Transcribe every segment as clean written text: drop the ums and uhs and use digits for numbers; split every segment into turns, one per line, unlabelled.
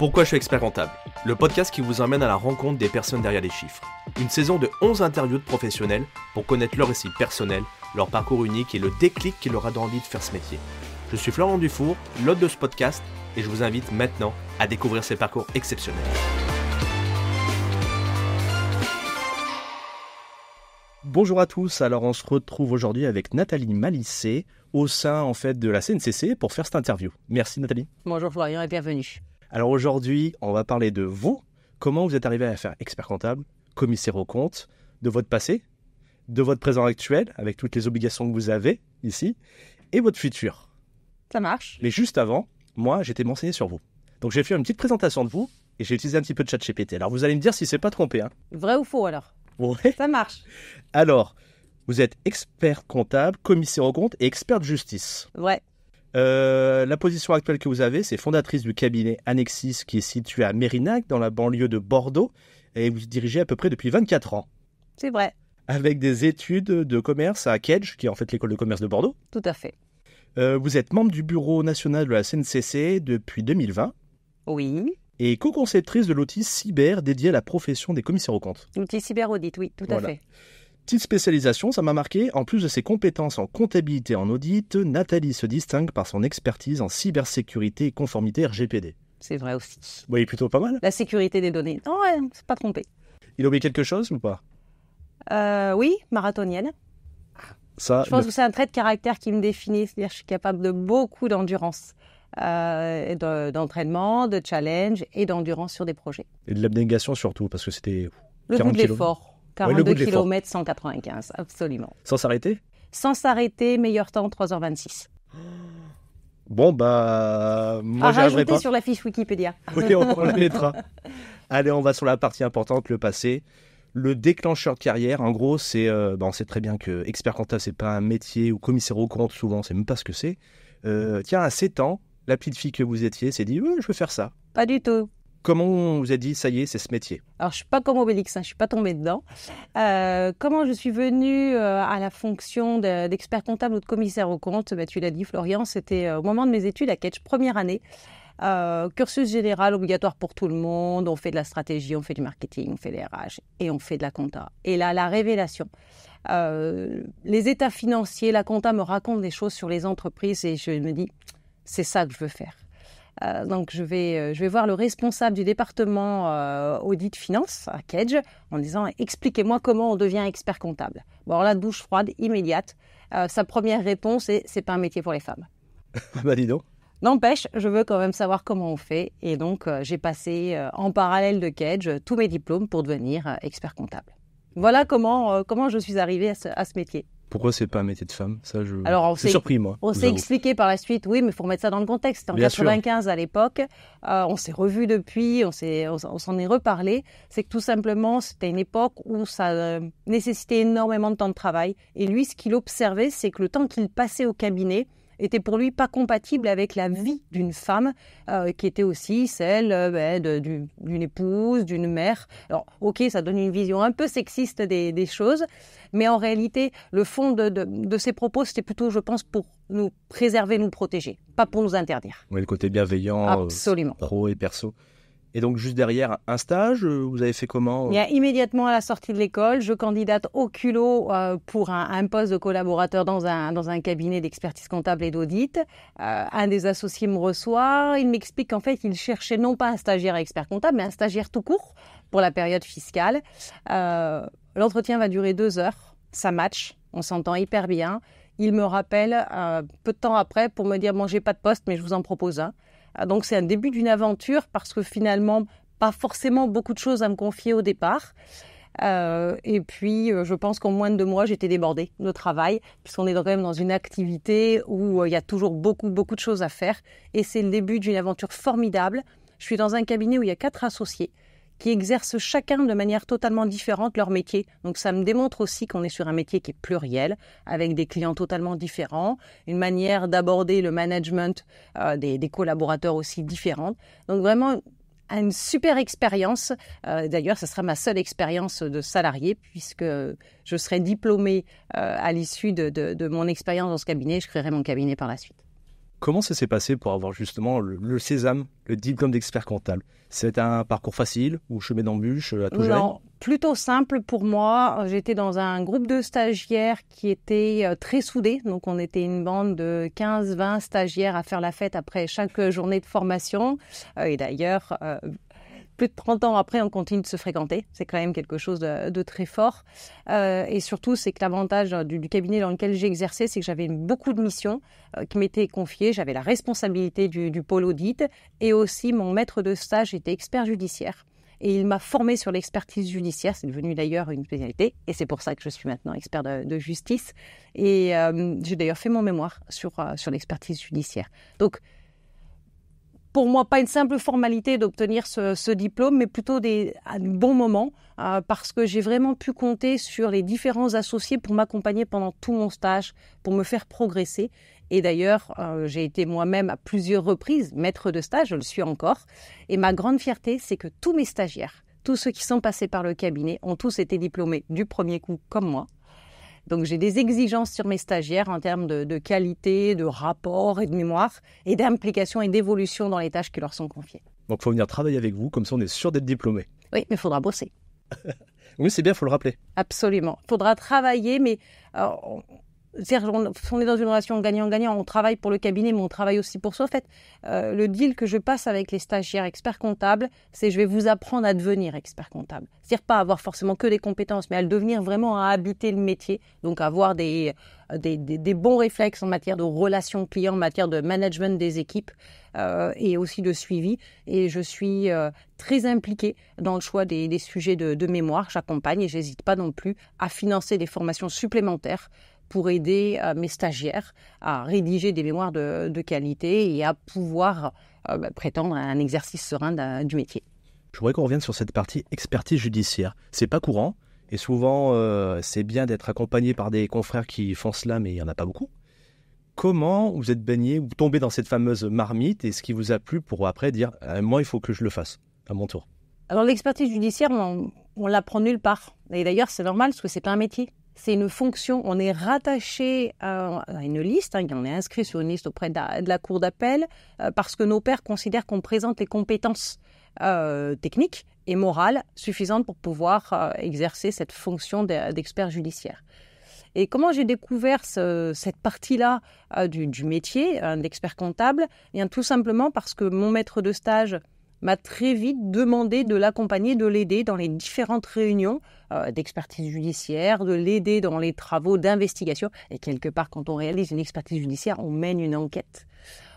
Pourquoi je suis expert comptable ? Le podcast qui vous emmène à la rencontre des personnes derrière les chiffres. Une saison de 11 interviews de professionnels pour connaître leur récit personnel, leur parcours unique et le déclic qui leur a donné envie de faire ce métier. Je suis Florent Dufour, l'hôte de ce podcast, et je vous invite maintenant à découvrir ces parcours exceptionnels. Bonjour à tous, alors on se retrouve aujourd'hui avec Nathalie Malissé au sein de la CNCC pour faire cette interview. Merci Nathalie.
Bonjour Florian et bienvenue.
Alors aujourd'hui, on va parler de vous, comment vous êtes arrivé à faire expert comptable, commissaire aux comptes, de votre passé, de votre présent actuel avec toutes les obligations que vous avez ici et votre futur.
Ça marche.
Mais juste avant, moi j'étais m'enseigner sur vous. Donc j'ai fait une petite présentation de vous et j'ai utilisé un petit peu de ChatGPT. Alors vous allez me dire si c'est pas trompé.
Vrai ou faux alors ?
Ouais.
Ça marche.
Alors, vous êtes expert comptable, commissaire aux comptes et expert de justice.
Ouais.
La position actuelle que vous avez, c'est fondatrice du cabinet Annexis qui est situé à Mérinac, dans la banlieue de Bordeaux, et vous dirigez à peu près depuis 24 ans.
C'est vrai.
Avec des études de commerce à Kedge, qui est en fait l'école de commerce de Bordeaux.
Tout à fait.
Vous êtes membre du bureau national de la CNCC depuis 2020.
Oui.
Et co-conceptrice de l'outil cyber dédié à la profession des commissaires aux comptes.
L'outil cyberaudit, oui, tout à fait.
Petite spécialisation, ça m'a marqué. En plus de ses compétences en comptabilité et en audit, Nathalie se distingue par son expertise en cybersécurité et conformité RGPD.
C'est vrai aussi.
Oui, plutôt pas mal.
La sécurité des données. Non, ouais, c'est pas trompé.
Il a oublié quelque chose ou pas ?
Oui, marathonienne.
Ça,
je pense que c'est un trait de caractère qui me définit. C'est-à-dire que je suis capable de beaucoup d'endurance, d'entraînement, de challenge et d'endurance sur des projets.
Et de l'abnégation surtout, parce que c'était
le
40
goût de l'effort. 42 km, 195, absolument.
Sans s'arrêter ?
Sans s'arrêter, meilleur temps, 3h26.
Bon, moi, j'y arriverai pas.
Sur la fiche Wikipédia.
Oui, on la mettra. Allez, on va sur la partie importante, le passé. Le déclencheur de carrière, en gros, c'est... on sait très bien que expert comptable, c'est pas un métier, ou commissaire aux comptes, souvent, c'est même pas ce que c'est. Tiens, à 7 ans, la petite fille que vous étiez s'est dit « je veux faire ça ».
Pas du tout.
Comment on vous a dit, ça y est, c'est ce métier ?
Alors, je ne suis pas comme Obélix, je ne suis pas tombée dedans. Comment je suis venue à la fonction d'expert comptable ou de commissaire aux comptes ? Tu l'as dit, Florian, c'était au moment de mes études à Kedge, première année. Cursus général obligatoire pour tout le monde. On fait de la stratégie, on fait du marketing, on fait des RH et on fait de la compta. Et là, la révélation. Les états financiers, la compta me raconte des choses sur les entreprises et je me dis, c'est ça que je veux faire. Donc, je vais voir le responsable du département audit finance à Kedge en disant « Expliquez-moi comment on devient expert comptable ». Bon, alors là, douche froide, immédiate. Sa première réponse est « C'est pas un métier pour les femmes ».
Dis donc.
N'empêche, je veux quand même savoir comment on fait. Et donc, j'ai passé en parallèle de Kedge tous mes diplômes pour devenir expert comptable. Voilà comment je suis arrivée à ce métier.
Pourquoi c'est pas un métier de femme ? Ça,
Alors,
je suis surpris, moi.
On s'est expliqué par la suite, oui, mais il faut remettre ça dans le contexte. En 95 à l'époque, on s'est revus depuis, on s'en est reparlé. C'est que tout simplement, c'était une époque où ça nécessitait énormément de temps de travail. Et lui, ce qu'il observait, c'est que le temps qu'il passait au cabinet était pour lui pas compatible avec la vie d'une femme qui était aussi celle d'une épouse, d'une mère. Alors, ok, ça donne une vision un peu sexiste des choses, mais en réalité, le fond de ces propos, c'était plutôt, je pense, pour nous préserver, nous protéger, pas pour nous interdire.
Oui, le côté bienveillant,
absolument.
Pro et perso. Et donc, juste derrière, un stage, vous avez fait comment ?
Bien, immédiatement à la sortie de l'école, je candidate au culot pour un poste de collaborateur dans un cabinet d'expertise comptable et d'audit. Un des associés me reçoit. Il m'explique qu'en fait, il cherchait non pas un stagiaire expert comptable, mais un stagiaire tout court pour la période fiscale. L'entretien va durer 2 heures. Ça match. On s'entend hyper bien. Il me rappelle peu de temps après pour me dire « Bon, j'ai pas de poste, mais je vous en propose un ». Donc, c'est un début d'une aventure parce que finalement, pas forcément beaucoup de choses à me confier au départ. Et puis, je pense qu'en moins de 2 mois, j'étais débordée de travail puisqu'on est quand même dans une activité où il y a toujours beaucoup de choses à faire. Et c'est le début d'une aventure formidable. Je suis dans un cabinet où il y a 4 associés qui exercent chacun de manière totalement différente leur métier. Donc ça me démontre aussi qu'on est sur un métier qui est pluriel, avec des clients totalement différents, une manière d'aborder le management des collaborateurs aussi différente. Donc vraiment une super expérience. D'ailleurs, ce sera ma seule expérience de salarié, puisque je serai diplômée à l'issue de mon expérience dans ce cabinet. Je créerai mon cabinet par la suite.
Comment ça s'est passé pour avoir justement le sésame, le diplôme d'expert comptable? C'est un parcours facile ou chemin d'embûche à tout jamais?
Non, plutôt simple pour moi. J'étais dans un groupe de stagiaires qui était très soudé. Donc, on était une bande de 15-20 stagiaires à faire la fête après chaque journée de formation. Et d'ailleurs, plus de 30 ans après, on continue de se fréquenter. C'est quand même quelque chose de très fort. Et surtout, c'est que l'avantage du cabinet dans lequel j'ai exercé, c'est que j'avais beaucoup de missions qui m'étaient confiées. J'avais la responsabilité du pôle audit et aussi mon maître de stage était expert judiciaire. Et il m'a formé sur l'expertise judiciaire. C'est devenu d'ailleurs une spécialité. Et c'est pour ça que je suis maintenant expert de justice. Et j'ai d'ailleurs fait mon mémoire sur l'expertise judiciaire. Donc, pour moi, pas une simple formalité d'obtenir ce diplôme, mais plutôt un bon moment, parce que j'ai vraiment pu compter sur les différents associés pour m'accompagner pendant tout mon stage, pour me faire progresser. Et d'ailleurs, j'ai été moi-même à plusieurs reprises maître de stage, je le suis encore. Et ma grande fierté, c'est que tous mes stagiaires, tous ceux qui sont passés par le cabinet, ont tous été diplômés du premier coup, comme moi. Donc, j'ai des exigences sur mes stagiaires en termes de qualité, de rapport et de mémoire, et d'implication et d'évolution dans les tâches qui leur sont confiées.
Donc, il faut venir travailler avec vous, comme ça on est sûr d'être diplômé.
Oui, mais il faudra bosser.
Oui, c'est bien, il faut le rappeler.
Absolument. Il faudra travailler, mais on est dans une relation gagnant-gagnant. On travaille pour le cabinet, mais on travaille aussi pour soi. En fait, le deal que je passe avec les stagiaires experts comptables, c'est je vais vous apprendre à devenir expert comptable. C'est-à-dire pas avoir forcément que des compétences, mais à le devenir vraiment, à habiter le métier. Donc, avoir des bons réflexes en matière de relations clients, en matière de management des équipes et aussi de suivi. Et je suis très impliquée dans le choix des sujets de mémoire. J'accompagne et j'hésite pas non plus à financer des formations supplémentaires pour aider mes stagiaires à rédiger des mémoires de qualité et à pouvoir prétendre à un exercice serein du métier.
Je voudrais qu'on revienne sur cette partie expertise judiciaire. C'est pas courant et souvent c'est bien d'être accompagné par des confrères qui font cela, mais il n'y en a pas beaucoup. Comment vous êtes baigné ou tombé dans cette fameuse marmite et ce qui vous a plu pour après dire moi il faut que je le fasse à mon tour?
Alors l'expertise judiciaire, on l'apprend nulle part. Et d'ailleurs c'est normal parce que c'est pas un métier. C'est une fonction, on est rattaché à une liste, on est inscrit sur une liste auprès de la cour d'appel parce que nos pairs considèrent qu'on présente les compétences techniques et morales suffisantes pour pouvoir exercer cette fonction d'expert judiciaire. Et comment j'ai découvert cette partie-là du métier d'expert comptable? Eh bien, tout simplement parce que mon maître de stage m'a très vite demandé de l'accompagner, de l'aider dans les différentes réunions d'expertise judiciaire, de l'aider dans les travaux d'investigation. Et quelque part, quand on réalise une expertise judiciaire, on mène une enquête.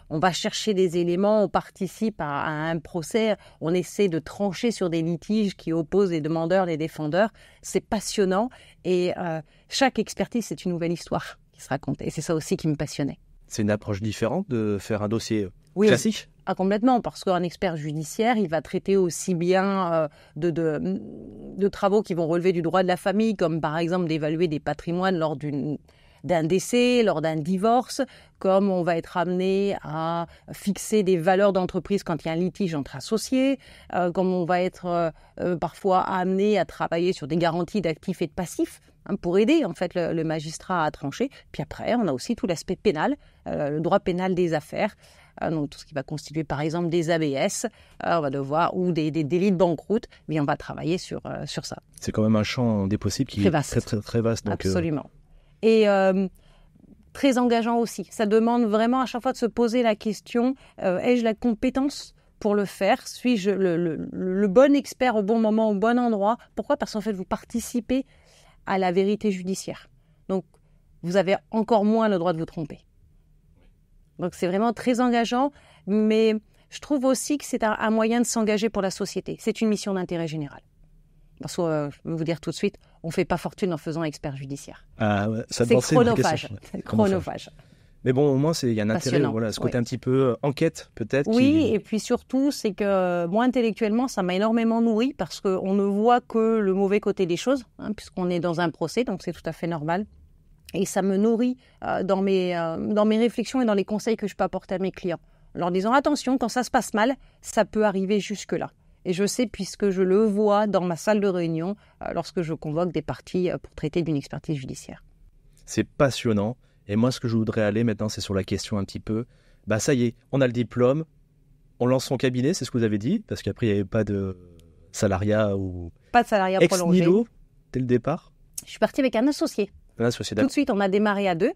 On va chercher des éléments, on participe à un procès, on essaie de trancher sur des litiges qui opposent les demandeurs, les défendeurs. C'est passionnant et chaque expertise, c'est une nouvelle histoire qui se raconte. Et c'est ça aussi qui me passionnait.
C'est une approche différente de faire un dossier classique?
Complètement, parce qu'un expert judiciaire, il va traiter aussi bien de travaux qui vont relever du droit de la famille, comme par exemple d'évaluer des patrimoines lors d'un décès, lors d'un divorce, comme on va être amené à fixer des valeurs d'entreprise quand il y a un litige entre associés, comme on va être parfois amené à travailler sur des garanties d'actifs et de passifs, pour aider en fait le magistrat à trancher. Puis après, on a aussi tout l'aspect pénal, le droit pénal des affaires, donc tout ce qui va constituer par exemple des ABS, on va devoir, ou des délits de banqueroute, mais on va travailler sur ça.
C'est quand même un champ des possibles qui est très, très vaste. Donc,
absolument. Et très engageant aussi. Ça demande vraiment à chaque fois de se poser la question, ai-je la compétence pour le faire? Suis-je le bon expert au bon moment, au bon endroit? Pourquoi? Parce qu'en fait, vous participez à la vérité judiciaire. Donc, vous avez encore moins le droit de vous tromper. Donc, c'est vraiment très engageant, mais je trouve aussi que c'est un moyen de s'engager pour la société. C'est une mission d'intérêt général. Parce que, je vais vous dire tout de suite, on ne fait pas fortune en faisant expert judiciaire.
Ah, ouais,
c'est chronophage. C'est chronophage.
Mais bon, au moins, il y a un intérêt, voilà, ce côté un petit peu enquête, peut-être.
Oui, et puis surtout, c'est que moi, intellectuellement, ça m'a énormément nourri parce qu'on ne voit que le mauvais côté des choses, puisqu'on est dans un procès, donc c'est tout à fait normal. Et ça me nourrit dans mes réflexions et dans les conseils que je peux apporter à mes clients. En leur disant, attention, quand ça se passe mal, ça peut arriver jusque-là. Et je sais, puisque je le vois dans ma salle de réunion, lorsque je convoque des parties pour traiter d'une expertise judiciaire.
C'est passionnant. Et moi, ce que je voudrais aller maintenant, c'est sur la question un petit peu bah ça y est, on a le diplôme, on lance son cabinet, c'est ce que vous avez dit, parce qu'après il n'y avait pas de salariat ou
Pas de salariat
ex
prolongé.
nihilo dès le départ.
Je suis partie avec un associé.
Un associé,
Tout de suite, on a démarré à deux,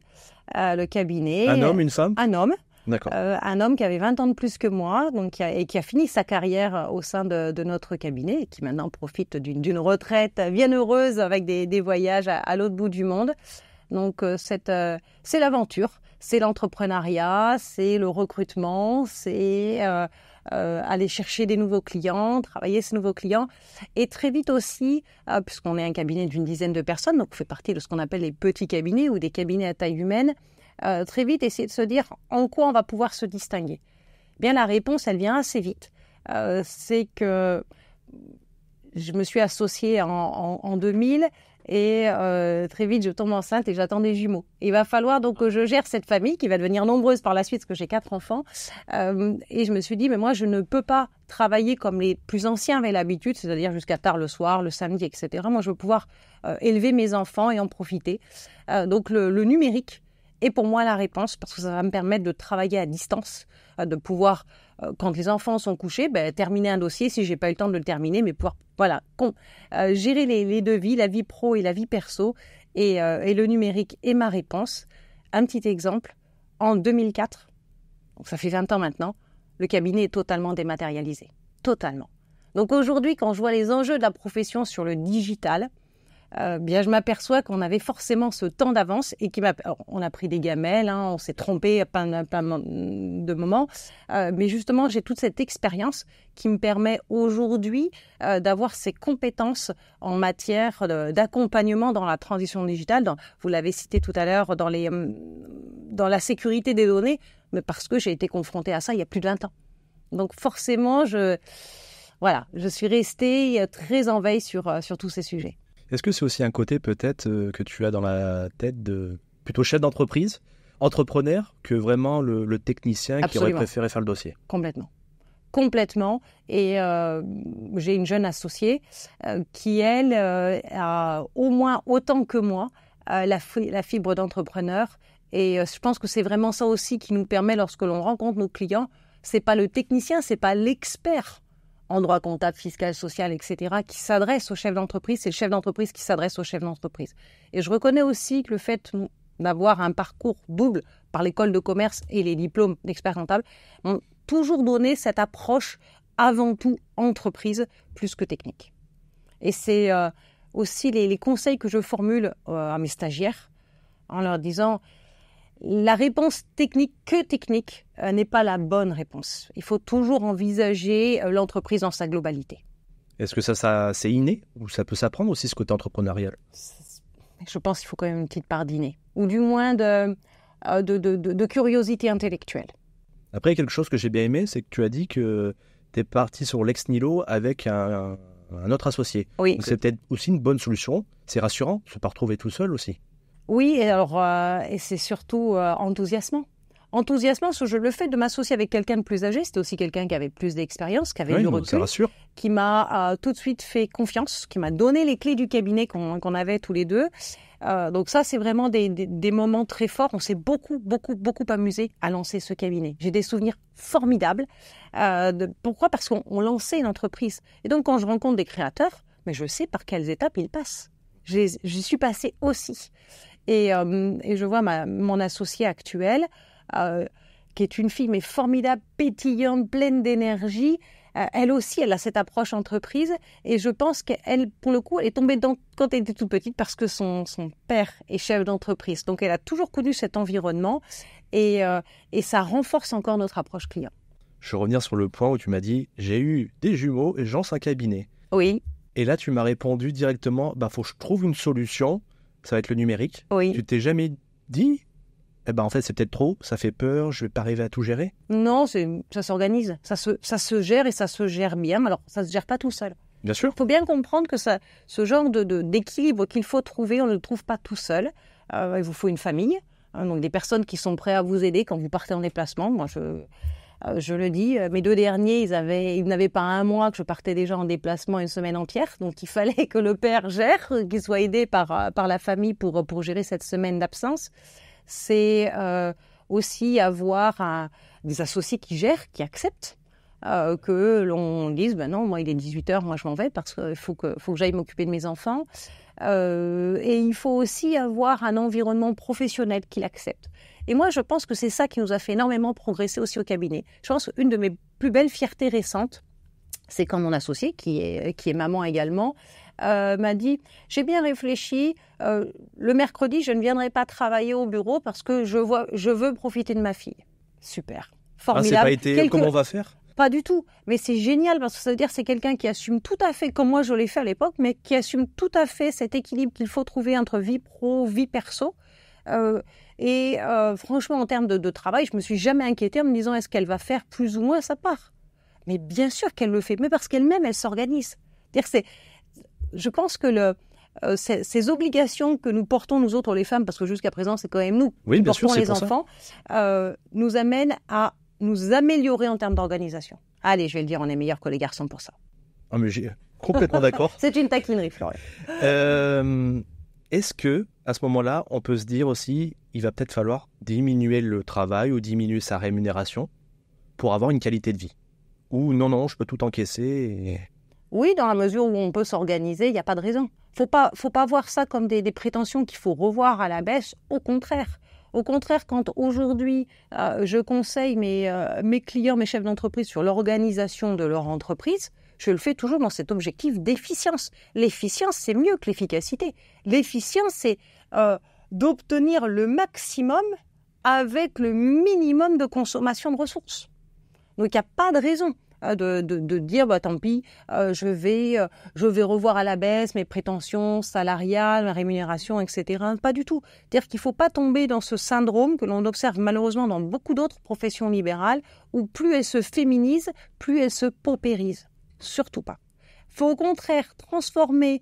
le cabinet.
un homme, une femme.
Un homme.
D'accord.
Un homme qui avait 20 ans de plus que moi et qui a fini sa carrière au sein de notre cabinet et qui maintenant profite d'une retraite bien heureuse avec des voyages à l'autre bout du monde. Donc, c'est l'aventure, c'est l'entrepreneuriat, c'est le recrutement, c'est aller chercher des nouveaux clients, travailler ces nouveaux clients. Et très vite aussi, puisqu'on est un cabinet d'une dizaine de personnes, donc on fait partie de ce qu'on appelle les petits cabinets ou des cabinets à taille humaine, très vite essayer de se dire en quoi on va pouvoir se distinguer. Bien, la réponse, elle vient assez vite. C'est que je me suis associée en 2000 et très vite, je tombe enceinte et j'attends des jumeaux. Il va falloir donc que je gère cette famille qui va devenir nombreuse par la suite parce que j'ai 4 enfants. Et je me suis dit, mais moi, je ne peux pas travailler comme les plus anciens avaient l'habitude, c'est-à-dire jusqu'à tard le soir, le samedi, etc. Moi, je veux pouvoir élever mes enfants et en profiter. Donc, le numérique est pour moi la réponse parce que ça va me permettre de travailler à distance, de pouvoir, quand les enfants sont couchés, terminer un dossier si je n'ai pas eu le temps de le terminer, mais pouvoir gérer les deux vies, la vie pro et la vie perso. Et le numérique est ma réponse. Un petit exemple, en 2004, donc ça fait 20 ans maintenant, le cabinet est totalement dématérialisé. Totalement. Donc aujourd'hui, quand je vois les enjeux de la profession sur le digital, je m'aperçois qu'on avait forcément ce temps d'avance et on a pris des gamelles, on s'est trompé à plein de moments, mais justement j'ai toute cette expérience qui me permet aujourd'hui d'avoir ces compétences en matière d'accompagnement dans la transition digitale, vous l'avez cité tout à l'heure, dans la sécurité des données, mais parce que j'ai été confrontée à ça il y a plus de 20 ans. Donc forcément, je suis restée très en veille sur tous ces sujets.
Est-ce que c'est aussi un côté peut-être que tu as dans la tête de plutôt chef d'entreprise, entrepreneur, que vraiment le technicien qui aurait préféré faire le dossier?
Complètement. Et j'ai une jeune associée qui, elle, a au moins autant que moi la fibre d'entrepreneur. Et je pense que c'est vraiment ça aussi qui nous permet, lorsque l'on rencontre nos clients, c'est pas le technicien, c'est pas l'expert en droit comptable, fiscal, social, etc., qui s'adresse au chef d'entreprise, c'est le chef d'entreprise qui s'adresse au chef d'entreprise. Et je reconnais aussi que le fait d'avoir un parcours double par l'école de commerce et les diplômes d'expert comptable m'ont toujours donné cette approche avant tout entreprise plus que technique. Et c'est aussi les conseils que je formule à mes stagiaires en leur disant la réponse technique n'est pas la bonne réponse. Il faut toujours envisager l'entreprise dans sa globalité.
Est-ce que ça c'est inné ou ça peut s'apprendre aussi, ce côté entrepreneurial?
Je pense qu'il faut quand même une petite part d'inné, ou du moins de curiosité intellectuelle.
Après, quelque chose que j'ai bien aimé, c'est que tu as dit que tu es parti sur l'ex nihilo avec un autre associé.
Oui.
Donc c'est peut-être aussi une bonne solution. C'est rassurant de ne se pas retrouver tout seul aussi.
Oui, et c'est surtout enthousiasmant. Enthousiasmant, parce que je le fais de m'associer avec quelqu'un de plus âgé. C'était aussi quelqu'un qui avait plus d'expérience, qui avait du recul,
ça rassure.
Qui m'a tout de suite fait confiance, qui m'a donné les clés du cabinet qu'on avait tous les deux. Donc ça, c'est vraiment des moments très forts. On s'est beaucoup amusé à lancer ce cabinet. J'ai des souvenirs formidables. Pourquoi ? Parce qu'on lançait une entreprise. Et donc, quand je rencontre des créateurs, mais je sais par quelles étapes ils passent. J'y suis passée aussi. Et je vois mon associée actuelle, qui est une fille mais formidable, pétillante, pleine d'énergie. Elle aussi, elle a cette approche entreprise. Et je pense qu'elle, pour le coup, elle est tombée dedans quand elle était toute petite parce que son père est chef d'entreprise. Donc, elle a toujours connu cet environnement et ça renforce encore notre approche client.
Je veux revenir sur le point où tu m'as dit « J'ai eu des jumeaux et je lance un cabinet ».
Oui.
Et là, tu m'as répondu directement « Faut que je trouve une solution ». Ça va être le numérique.
Oui.
Tu t'es jamais dit en fait, c'est peut-être trop, ça fait peur, je vais pas arriver à tout gérer?
Non, ça s'organise. Ça se gère et ça se gère bien. Alors, ça se gère pas tout seul.
Bien sûr.
Il faut bien comprendre que ce genre d'équilibre qu'il faut trouver, on ne le trouve pas tout seul. Il vous faut une famille, donc des personnes qui sont prêtes à vous aider quand vous partez en déplacement. Moi, je le dis, mes 2 derniers, ils n'avaient pas un mois que je partais déjà en déplacement une semaine entière. Donc, il fallait que le père gère, qu'il soit aidé par la famille pour gérer cette semaine d'absence. C'est aussi avoir des associés qui gèrent, qui acceptent que l'on dise non, moi il est 18h, moi je m'en vais parce qu'il faut que j'aille m'occuper de mes enfants. Et il faut aussi avoir un environnement professionnel qui l'accepte. Et moi, je pense que c'est ça qui nous a fait énormément progresser aussi au cabinet. Je pense qu'une de mes plus belles fiertés récentes, c'est quand mon associé, qui est maman également, m'a dit « J'ai bien réfléchi, le mercredi, je ne viendrai pas travailler au bureau parce que je veux profiter de ma fille. » Super, formidable.
Ah, c'est pas été comment on va faire ?
Pas du tout, mais c'est génial parce que ça veut dire que c'est quelqu'un qui assume tout à fait, comme moi je l'ai fait à l'époque, mais qui assume tout à fait cet équilibre qu'il faut trouver entre vie pro, vie perso. Franchement, en termes de travail, je me suis jamais inquiétée en me disant est-ce qu'elle va faire plus ou moins sa part. Mais bien sûr qu'elle le fait, mais parce qu'elle-même, elle s'organise. Je pense que ces obligations que nous portons, nous autres les femmes, parce que jusqu'à présent, c'est quand même nous qui portons les enfants, nous amènent à nous améliorer en termes d'organisation. Allez, je vais le dire, on est meilleurs que les garçons pour ça.
Ah, mais j'ai complètement d'accord.
C'est une taquinerie, Florian.
Est-ce que, à ce moment-là, on peut se dire aussi, il va peut-être falloir diminuer le travail ou diminuer sa rémunération pour avoir une qualité de vie ? Ou non, je peux tout encaisser
Oui, dans la mesure où on peut s'organiser, il n'y a pas de raison. Faut pas voir ça comme des prétentions qu'il faut revoir à la baisse, au contraire. Au contraire, quand aujourd'hui, je conseille mes clients, mes chefs d'entreprise sur l'organisation de leur entreprise, je le fais toujours dans cet objectif d'efficience. L'efficience, c'est mieux que l'efficacité. L'efficience, c'est d'obtenir le maximum avec le minimum de consommation de ressources. Donc, il n'y a pas de raison de dire tant pis, je vais revoir à la baisse mes prétentions salariales, ma rémunération, etc. Pas du tout. C'est-à-dire qu'il ne faut pas tomber dans ce syndrome que l'on observe malheureusement dans beaucoup d'autres professions libérales où plus elles se féminisent, plus elles se paupérisent. Surtout pas. Il faut au contraire transformer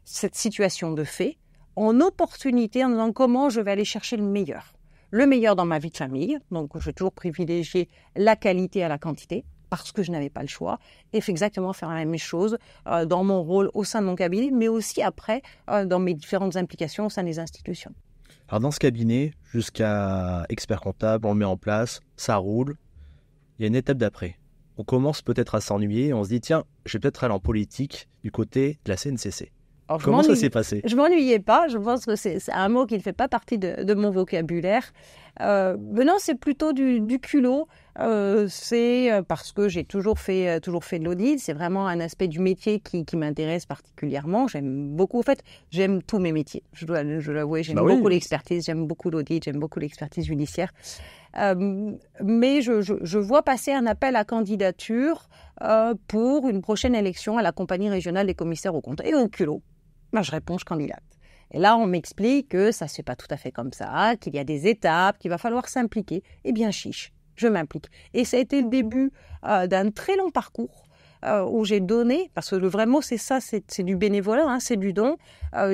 cette situation de fait en opportunité en disant comment je vais aller chercher le meilleur. Le meilleur dans ma vie de famille, donc je vais toujours privilégier la qualité à la quantité, parce que je n'avais pas le choix, et faire exactement la même chose dans mon rôle au sein de mon cabinet, mais aussi après dans mes différentes implications au sein des institutions.
Alors dans ce cabinet, jusqu'à expert comptable, on le met en place, ça roule, il y a une étape d'après. On commence peut-être à s'ennuyer, on se dit tiens, je vais peut-être aller en politique du côté de la CNCC. Alors, comment ça s'est passé ? Je
ne m'ennuyais pas, je pense que c'est un mot qui ne fait pas partie de mon vocabulaire. Mais non, c'est plutôt du culot. C'est parce que j'ai toujours fait de l'audit. C'est vraiment un aspect du métier qui m'intéresse particulièrement. J'aime beaucoup, en fait, j'aime tous mes métiers. Je dois l'avouer, j'aime beaucoup l'expertise, j'aime beaucoup l'audit, j'aime beaucoup l'expertise judiciaire. Mais je vois passer un appel à candidature pour une prochaine élection à la compagnie régionale des commissaires aux comptes. Et au culot, je réponds, je candidate. Et là, on m'explique que ça ne se fait pas tout à fait comme ça, qu'il y a des étapes, qu'il va falloir s'impliquer. Eh bien, chiche, je m'implique. Et ça a été le début d'un très long parcours où j'ai donné, parce que le vrai mot, c'est ça, c'est du bénévolat, c'est du don.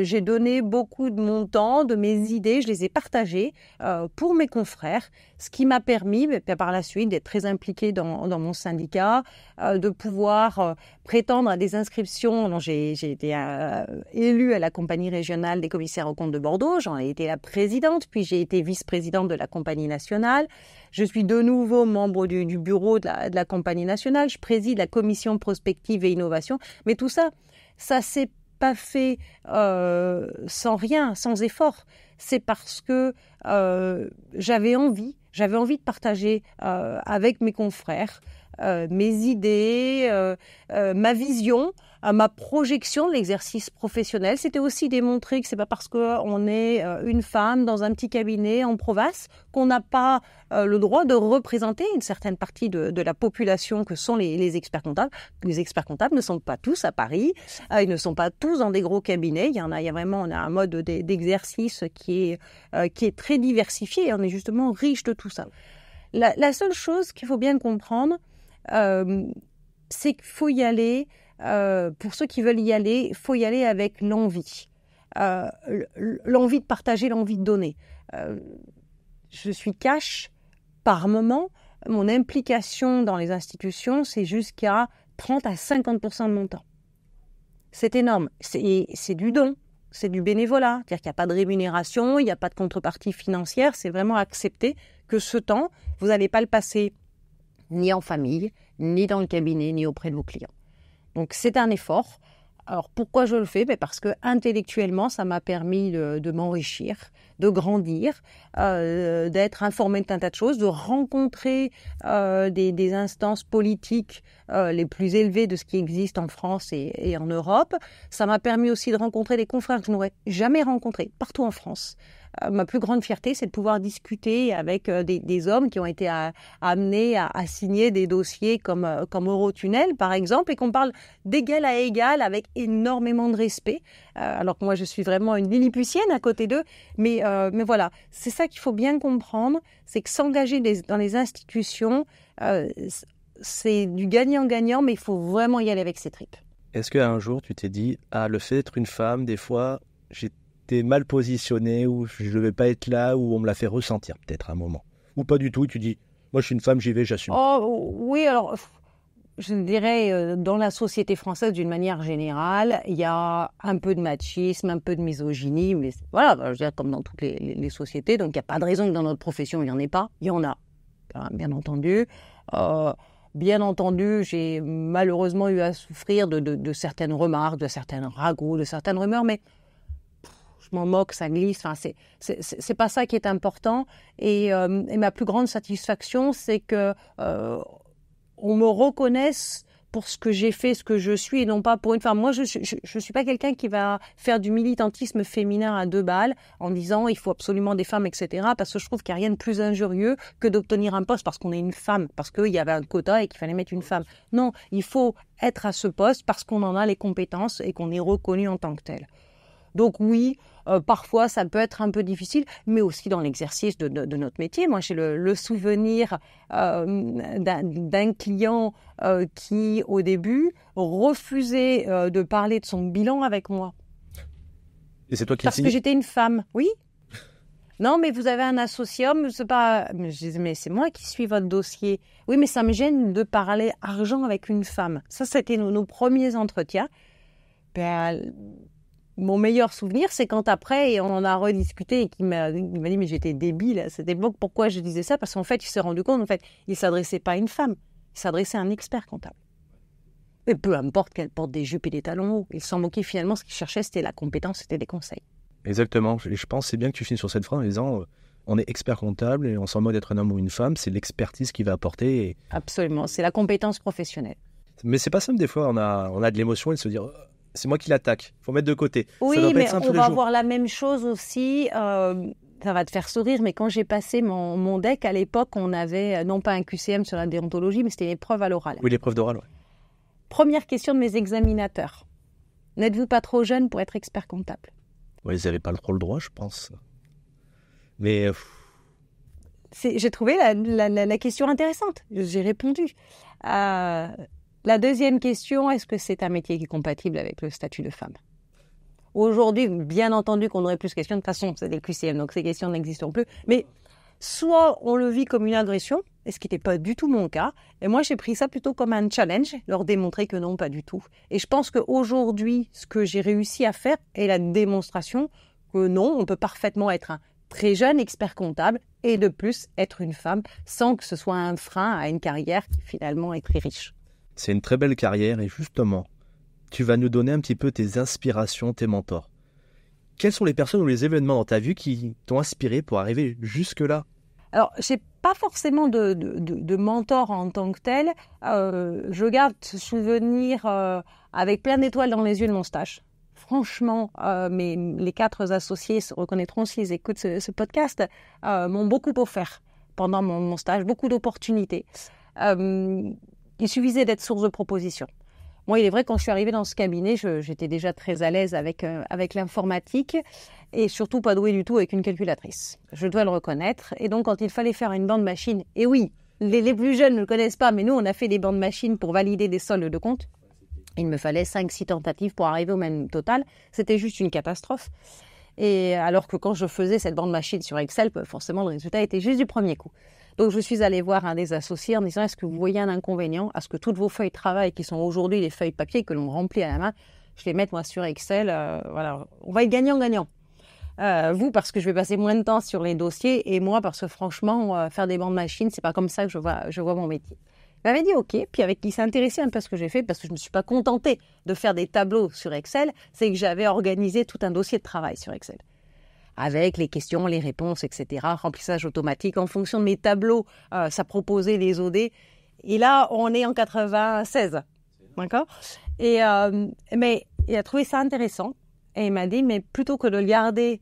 J'ai donné beaucoup de mon temps, de mes idées, je les ai partagées pour mes confrères, ce qui m'a permis, par la suite, d'être très impliquée dans mon syndicat, de pouvoir prétendre à des inscriptions. J'ai été élue à la compagnie régionale des commissaires aux comptes de Bordeaux, j'en ai été la présidente, puis j'ai été vice-présidente de la compagnie nationale. Je suis de nouveau membre du bureau de la compagnie nationale, je préside la commission prospective et innovation, mais tout ça, ça s'est pas fait sans rien, sans effort. C'est parce que j'avais envie de partager avec mes confrères mes idées, ma vision, ma projection de l'exercice professionnel. C'était aussi démontrer que c'est pas parce qu'on est une femme dans un petit cabinet en province qu'on n'a pas le droit de représenter une certaine partie de la population que sont les experts comptables. Les experts comptables ne sont pas tous à Paris, ils ne sont pas tous dans des gros cabinets. On a un mode d'exercice qui est très diversifié et on est justement riche de tout ça. La seule chose qu'il faut bien comprendre, c'est qu'il faut y aller, pour ceux qui veulent y aller, il faut y aller avec l'envie. L'envie de partager, l'envie de donner. Je suis cash par moment. Mon implication dans les institutions, c'est jusqu'à 30 à 50% de mon temps. C'est énorme. C'est du don. c'est du bénévolat. C'est-à-dire qu'il n'y a pas de rémunération, il n'y a pas de contrepartie financière. C'est vraiment accepter que ce temps, vous n'allez pas le passer ni en famille, ni dans le cabinet, ni auprès de vos clients. Donc, c'est un effort. Alors, pourquoi je le fais ? Parce que intellectuellement, ça m'a permis de m'enrichir, de grandir, d'être informé d'un tas de choses, de rencontrer des instances politiques les plus élevées de ce qui existe en France et en Europe. Ça m'a permis aussi de rencontrer des confrères que je n'aurais jamais rencontrés partout en France. Ma plus grande fierté, c'est de pouvoir discuter avec des hommes qui ont été amenés à signer des dossiers comme Eurotunnel, par exemple, et qu'on parle d'égal à égal avec énormément de respect, alors que moi, je suis vraiment une lilliputienne à côté d'eux. Mais voilà, c'est ça qu'il faut bien comprendre, c'est que s'engager dans les institutions, c'est du gagnant-gagnant, mais il faut vraiment y aller avec ses tripes.
Est-ce qu'un jour, tu t'es dit, le fait d'être une femme, des fois, j'étais mal positionné, ou je ne vais pas être là, ou on me l'a fait ressentir peut-être à un moment. Ou pas du tout, et tu dis, moi je suis une femme, j'y vais, j'assume.
Oh oui, alors je dirais, dans la société française d'une manière générale, il y a un peu de machisme, un peu de misogynie, mais voilà, je veux dire, comme dans toutes les sociétés, donc il n'y a pas de raison que dans notre profession il n'y en ait pas. Il y en a, bien entendu. Bien entendu, j'ai malheureusement eu à souffrir de certaines remarques, de certains ragots, de certaines rumeurs, mais je m'en moque, ça glisse. Enfin, c'est pas ça qui est important. Et ma plus grande satisfaction, c'est que on me reconnaisse pour ce que j'ai fait, ce que je suis, et non pas pour une femme. Moi, je suis pas quelqu'un qui va faire du militantisme féminin à 2 balles en disant il faut absolument des femmes, etc. Parce que je trouve qu'il n'y a rien de plus injurieux que d'obtenir un poste parce qu'on est une femme, parce qu'il y avait un quota et qu'il fallait mettre une femme. Non, il faut être à ce poste parce qu'on en a les compétences et qu'on est reconnu en tant que tel. Donc oui, parfois ça peut être un peu difficile, mais aussi dans l'exercice de notre métier. Moi, j'ai le souvenir d'un client qui, au début, refusait de parler de son bilan avec moi.
Et c'est toi qui
Parce que j'étais une femme, oui. Non, mais vous avez un associé homme, c'est pas... Je disais, mais c'est moi qui suis votre dossier. Oui, mais ça me gêne de parler argent avec une femme. Ça, c'était nos premiers entretiens. Mon meilleur souvenir, c'est quand après, on en a rediscuté et qu'il m'a dit, mais j'étais débile à cette époque, pourquoi je disais ça ? Parce qu'en fait, il s'est rendu compte, il ne s'adressait pas à une femme, il s'adressait à un expert comptable. Et peu importe qu'elle porte des jupes et des talons hauts, il s'en moquait finalement, ce qu'il cherchait, c'était la compétence, c'était des conseils. Exactement,
et je pense que c'est bien que tu finisses sur cette phrase en disant, on est expert comptable et on s'en moque d'être un homme ou une femme, c'est l'expertise qui va apporter.
Absolument, c'est la compétence professionnelle.
Mais c'est pas simple, des fois, on a de l'émotion et de se dire... C'est moi qui l'attaque. Il faut mettre de côté.
Oui, mais on va voir la même chose aussi. Ça va te faire sourire, mais quand j'ai passé mon DEC, à l'époque, on avait non pas un QCM sur la déontologie, mais c'était une épreuve à l'oral.
Oui, l'épreuve d'oral, oui.
Première question de mes examinateurs. N'êtes-vous pas trop jeune pour être expert comptable ?
Oui, ils n'avaient pas trop le droit, je pense. Mais...
J'ai trouvé la question intéressante. J'ai répondu. La deuxième question, est-ce que c'est un métier qui est compatible avec le statut de femme ? Aujourd'hui, bien entendu qu'on aurait plus de questions. De toute façon, c'est des QCM, donc ces questions n'existent plus. Mais soit on le vit comme une agression, et ce qui n'était pas du tout mon cas, et moi j'ai pris ça plutôt comme un challenge, leur démontrer que non, pas du tout. Et je pense qu'aujourd'hui, ce que j'ai réussi à faire est la démonstration que non, on peut parfaitement être un très jeune expert comptable et de plus être une femme sans que ce soit un frein à une carrière qui finalement est très riche.
C'est une très belle carrière et justement, tu vas nous donner un petit peu tes inspirations, tes mentors. Quelles sont les personnes ou les événements dans ta vie qui t'ont inspiré pour arriver jusque-là ?
Alors, je n'ai pas forcément de mentor en tant que tel. Je garde ce souvenir avec plein d'étoiles dans les yeux de mon stage. Franchement, les 4 associés se reconnaîtront s'ils écoutent ce podcast, m'ont beaucoup offert pendant mon stage, beaucoup d'opportunités. Il suffisait d'être source de propositions. Moi, il est vrai, quand je suis arrivée dans ce cabinet, j'étais déjà très à l'aise avec l'informatique et surtout pas douée du tout avec une calculatrice. Je dois le reconnaître. Et donc, quand il fallait faire une bande machine, et oui, les plus jeunes ne le connaissent pas, mais nous, on a fait des bandes machines pour valider des soldes de compte. Il me fallait 5-6 tentatives pour arriver au même total. C'était juste une catastrophe. Et alors que quand je faisais cette bande machine sur Excel, forcément, le résultat était juste du premier coup. Donc, je suis allée voir un des associés en disant « Est-ce que vous voyez un inconvénient à ce que toutes vos feuilles de travail, qui sont aujourd'hui des feuilles papier que l'on remplit à la main, je vais mettre moi sur Excel. Voilà, on va être gagnant-gagnant. Vous, parce que je vais passer moins de temps sur les dossiers, et moi, parce que franchement, faire des bandes machines, c'est pas comme ça que je vois mon métier. Il m'avait dit OK, puis il s'est intéressé un peu à ce que j'ai fait, parce que je me suis pas contentée de faire des tableaux sur Excel, c'est que j'avais organisé tout un dossier de travail sur Excel. Avec les questions, les réponses, etc., remplissage automatique. En fonction de mes tableaux, ça proposait les OD. Et là, on est en 96, d'accord ? Mais il a trouvé ça intéressant, et il m'a dit, mais plutôt que de le garder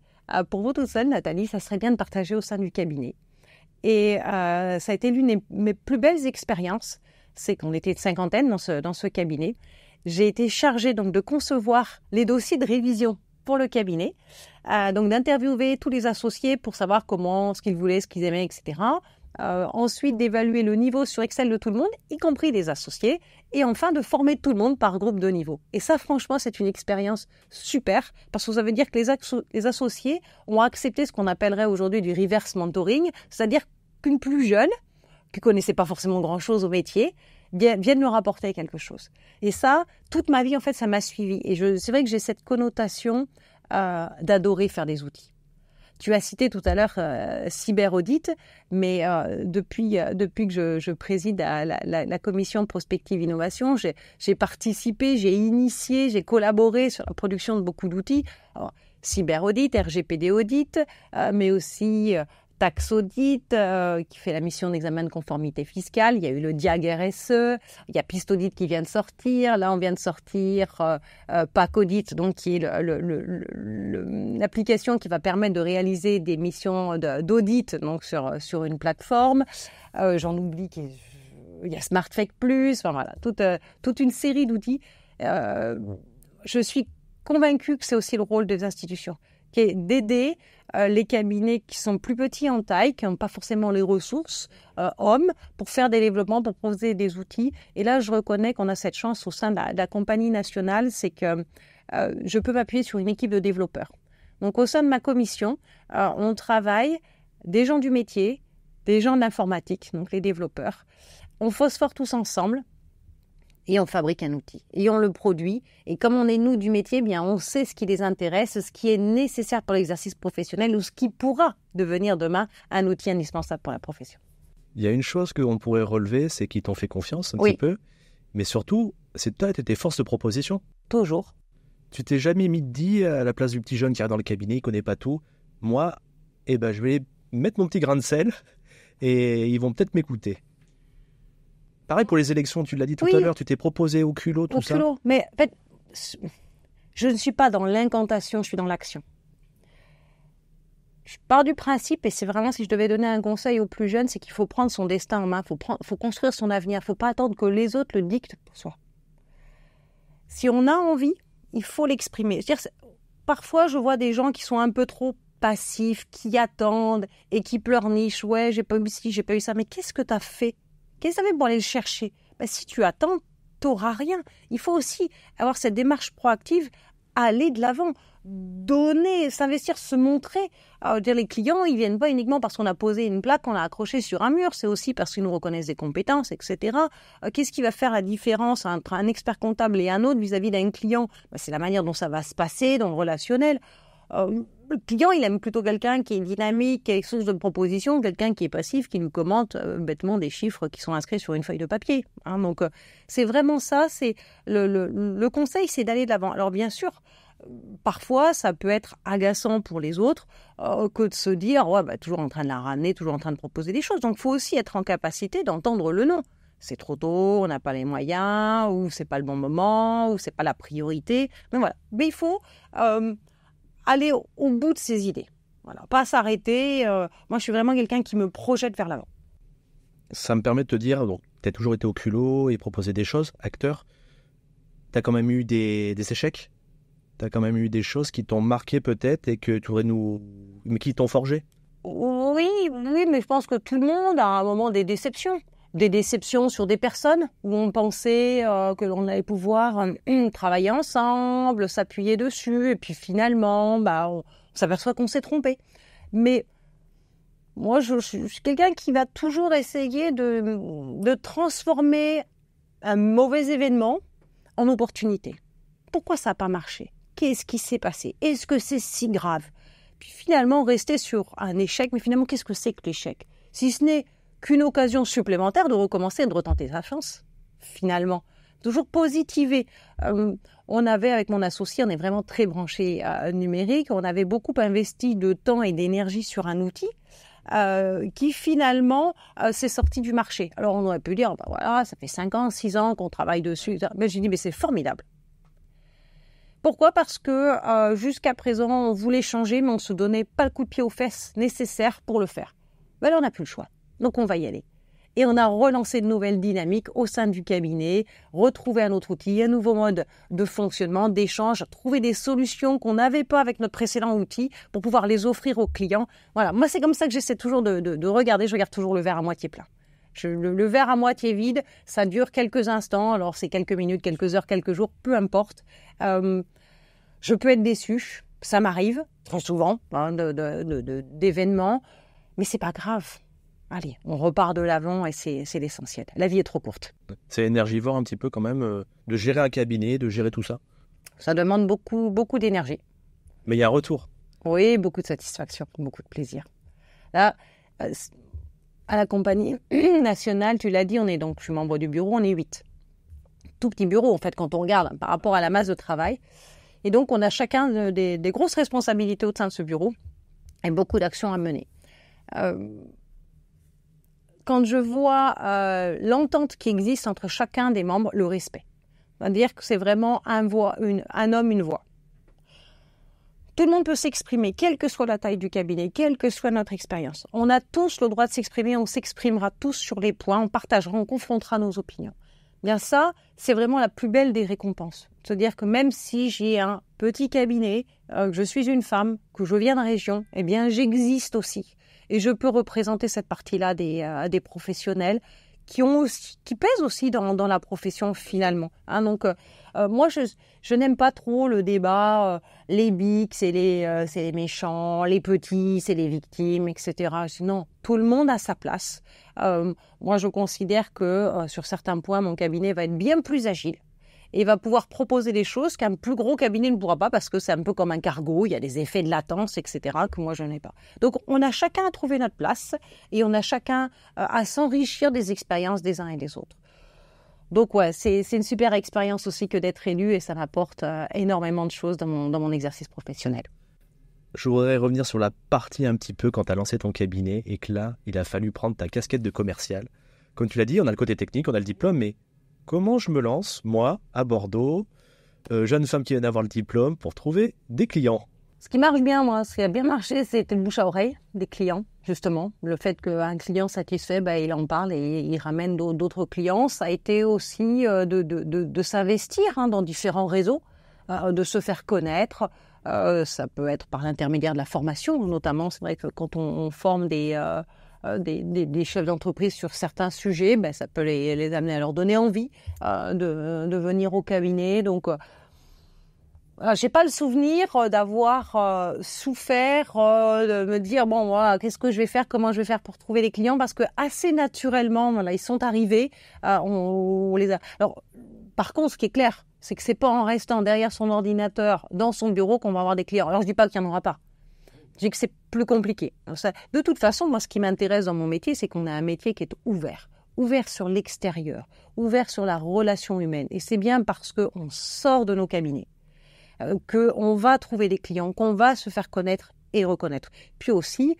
pour vous toute seule, Nathalie, ça serait bien de partager au sein du cabinet. Et ça a été l'une de mes plus belles expériences. C'est qu'on était une cinquantaine dans ce cabinet. J'ai été chargée donc de concevoir les dossiers de révision pour le cabinet, donc d'interviewer tous les associés pour savoir ce qu'ils voulaient, ce qu'ils aimaient, etc. Ensuite, d'évaluer le niveau sur Excel de tout le monde, y compris des associés, et enfin de former tout le monde par groupe de niveau. Et ça, franchement, c'est une expérience super, parce que ça veut dire que les associés ont accepté ce qu'on appellerait aujourd'hui du reverse mentoring, c'est-à-dire qu'une plus jeune, qui ne connaissait pas forcément grand-chose au métier, vienne leur apporter quelque chose. Et ça, toute ma vie, en fait, ça m'a suivi. Et c'est vrai que j'ai cette connotation d'adorer faire des outils. Tu as cité tout à l'heure Cyberaudit, mais depuis que je préside la commission prospective innovation, j'ai participé, j'ai initié, j'ai collaboré sur la production de beaucoup d'outils. Alors, Cyberaudit, RGPD Audit, mais aussi Tax Audit, qui fait la mission d'examen de conformité fiscale. Il y a eu le DIAG RSE, il y a Piste Audit qui vient de sortir. Là, on vient de sortir PAC Audit, donc qui est l'application qui va permettre de réaliser des missions d'audit donc sur une plateforme. J'en oublie il y a SmartFake Plus, enfin voilà, toute une série d'outils. Je suis convaincue que c'est aussi le rôle des institutions, qui est d'aider les cabinets qui sont plus petits en taille, qui n'ont pas forcément les ressources hommes, pour faire des développements, pour proposer des outils. Et là, je reconnais qu'on a cette chance au sein de la compagnie nationale, c'est que je peux m'appuyer sur une équipe de développeurs. Donc, au sein de ma commission, on travaille des gens du métier, des gens de l'informatique, donc les développeurs. On phosphore tous ensemble. Et on fabrique un outil, et on le produit. Et comme on est nous du métier, bien on sait ce qui les intéresse, ce qui est nécessaire pour l'exercice professionnel ou ce qui pourra devenir demain un outil indispensable pour la profession.
Il y a une chose qu'on pourrait relever, c'est qu'ils t'ont fait confiance un petit peu, mais surtout, c'est toi, tu étais force de proposition.
Toujours.
Tu t'es jamais dit à la place du petit jeune qui arrive dans le cabinet, il ne connaît pas tout. Moi, je vais mettre mon petit grain de sel et ils vont peut-être m'écouter. Pareil pour les élections, tu l'as dit tout à l'heure, tu t'es proposé au culot, tout ça. Au culot,
mais en fait, je ne suis pas dans l'incantation, je suis dans l'action. Je pars du principe, et c'est vraiment si je devais donner un conseil aux plus jeunes, c'est qu'il faut prendre son destin en main, faut construire son avenir, il ne faut pas attendre que les autres le dictent pour soi. Si on a envie, il faut l'exprimer. Parfois, je vois des gens qui sont un peu trop passifs, qui attendent et qui pleurnichent. Ouais, j'ai pas eu ci, j'ai pas eu ça, mais qu'est-ce que tu as fait ? Qu'est-ce que ça fait pour aller le chercher ? Si tu attends, tu n'auras rien. Il faut aussi avoir cette démarche proactive, aller de l'avant, donner, s'investir, se montrer. Les clients, ils ne viennent pas uniquement parce qu'on a posé une plaque, qu'on l'a accrochée sur un mur, c'est aussi parce qu'ils nous reconnaissent des compétences, etc. Qu'est-ce qui va faire la différence entre un expert comptable et un autre vis-à-vis d'un client ? C'est la manière dont ça va se passer, dans le relationnel. Le client, il aime plutôt quelqu'un qui est dynamique, qui a quelque chose de proposition, quelqu'un qui est passif, qui nous commente bêtement des chiffres qui sont inscrits sur une feuille de papier. Donc, c'est vraiment ça. C'est le conseil, c'est d'aller de l'avant. Alors, bien sûr, parfois, ça peut être agaçant pour les autres que de se dire toujours en train de la ramener, toujours en train de proposer des choses. Donc, il faut aussi être en capacité d'entendre le non. C'est trop tôt, on n'a pas les moyens, ou c'est pas le bon moment, ou c'est pas la priorité. Mais voilà. Mais il faut aller au bout de ses idées. Voilà, pas s'arrêter. Moi, je suis vraiment quelqu'un qui me projette vers l'avant.
Ça me permet de te dire, donc, tu as toujours été au culot et proposé des choses, acteur. Tu as quand même eu des échecs. Tu as quand même eu des choses qui t'ont marqué peut-être et que tu aurais mais qui t'ont forgé.
Oui, mais je pense que tout le monde a à un moment des déceptions. Des déceptions sur des personnes où on pensait que l'on allait pouvoir travailler ensemble, s'appuyer dessus, et puis finalement, on s'aperçoit qu'on s'est trompé. Mais moi, je suis quelqu'un qui va toujours essayer de transformer un mauvais événement en opportunité. Pourquoi ça n'a pas marché? Qu'est-ce qui s'est passé? Est-ce que c'est si grave? Puis finalement, rester sur un échec, mais finalement, qu'est-ce que c'est que l'échec? Si ce n'est qu'une occasion supplémentaire de recommencer et de retenter sa chance, finalement. Toujours positiver. On avait, avec mon associé, on est vraiment très branché numérique, on avait beaucoup investi de temps et d'énergie sur un outil qui finalement s'est sorti du marché. Alors on aurait pu dire, bah voilà, ça fait 5 ans, 6 ans qu'on travaille dessus. Mais j'ai dit, mais c'est formidable. Pourquoi? Parce que jusqu'à présent, on voulait changer, mais on ne se donnait pas le coup de pied aux fesses nécessaire pour le faire. Ben là, on n'a plus le choix. Donc, on va y aller. Et on a relancé de nouvelles dynamiques au sein du cabinet, retrouvé un autre outil, un nouveau mode de fonctionnement, d'échange, trouver des solutions qu'on n'avait pas avec notre précédent outil pour pouvoir les offrir aux clients. Voilà, moi, c'est comme ça que j'essaie toujours de regarder. Je regarde toujours le verre à moitié plein. Le verre à moitié vide, ça dure quelques instants. Alors, c'est quelques minutes, quelques heures, quelques jours, peu importe. Je peux être déçue, ça m'arrive très souvent d'événements, mais c'est pas grave. Allez, on repart de l'avant et c'est l'essentiel. La vie est trop courte.
C'est énergivore un petit peu quand même de gérer un cabinet, de gérer tout ça.
Ça demande beaucoup d'énergie.
Mais il y a un retour.
Oui, beaucoup de satisfaction, beaucoup de plaisir. Là, à la compagnie nationale, tu l'as dit, je suis membre du bureau, on est 8. Tout petit bureau, en fait, quand on regarde par rapport à la masse de travail. Et donc, on a chacun des grosses responsabilités au sein de ce bureau et beaucoup d'actions à mener. Quand je vois l'entente qui existe entre chacun des membres, le respect. C'est-à-dire que c'est vraiment un homme, une voix. Tout le monde peut s'exprimer, quelle que soit la taille du cabinet, quelle que soit notre expérience. On a tous le droit de s'exprimer, on s'exprimera tous sur les points, on partagera, on confrontera nos opinions. Bien ça, c'est vraiment la plus belle des récompenses. C'est-à-dire que même si j'ai un petit cabinet, que je suis une femme, que je viens de région, eh bien j'existe aussi. Et je peux représenter cette partie-là des professionnels qui pèsent aussi dans la profession finalement. Donc moi, je n'aime pas trop le débat, les bigs, c'est les méchants, les petits, c'est les victimes, etc. Non, tout le monde a sa place. Moi, je considère que sur certains points, mon cabinet va être bien plus agile et va pouvoir proposer des choses qu'un plus gros cabinet ne pourra pas parce que c'est un peu comme un cargo, il y a des effets de latence, etc., que moi je n'ai pas. Donc on a chacun à trouver notre place et on a chacun à s'enrichir des expériences des uns et des autres. Donc ouais, c'est une super expérience aussi que d'être élu et ça m'apporte énormément de choses dans mon exercice professionnel.
Je voudrais revenir sur la partie un petit peu quand tu as lancé ton cabinet et que là, il a fallu prendre ta casquette de commercial. Comme tu l'as dit, on a le côté technique, on a le diplôme, mais comment je me lance, moi, à Bordeaux, jeune femme qui vient d'avoir le diplôme, pour trouver des clients?
Ce qui marche bien, moi, ce qui a bien marché, c'était le bouche à oreille des clients, justement. Le fait qu'un client satisfait, il en parle et il ramène d'autres clients. Ça a été aussi de s'investir dans différents réseaux, de se faire connaître. Ça peut être par l'intermédiaire de la formation, notamment. C'est vrai que quand on forme des chefs d'entreprise sur certains sujets, ça peut les amener à leur donner envie de venir au cabinet. Donc, j'ai pas le souvenir d'avoir souffert, de me dire bon voilà, qu'est-ce que je vais faire, comment je vais faire pour trouver des clients, parce que assez naturellement, voilà, ils sont arrivés. On les a. Alors, par contre, ce qui est clair, c'est que c'est pas en restant derrière son ordinateur dans son bureau qu'on va avoir des clients. Alors, je dis pas qu'il y en aura pas. Je dis que c'est plus compliqué. De toute façon, moi, ce qui m'intéresse dans mon métier, c'est qu'on a un métier qui est ouvert sur l'extérieur, ouvert sur la relation humaine. Et c'est bien parce qu'on sort de nos cabinets qu'on va trouver des clients, qu'on va se faire connaître et reconnaître. Puis aussi,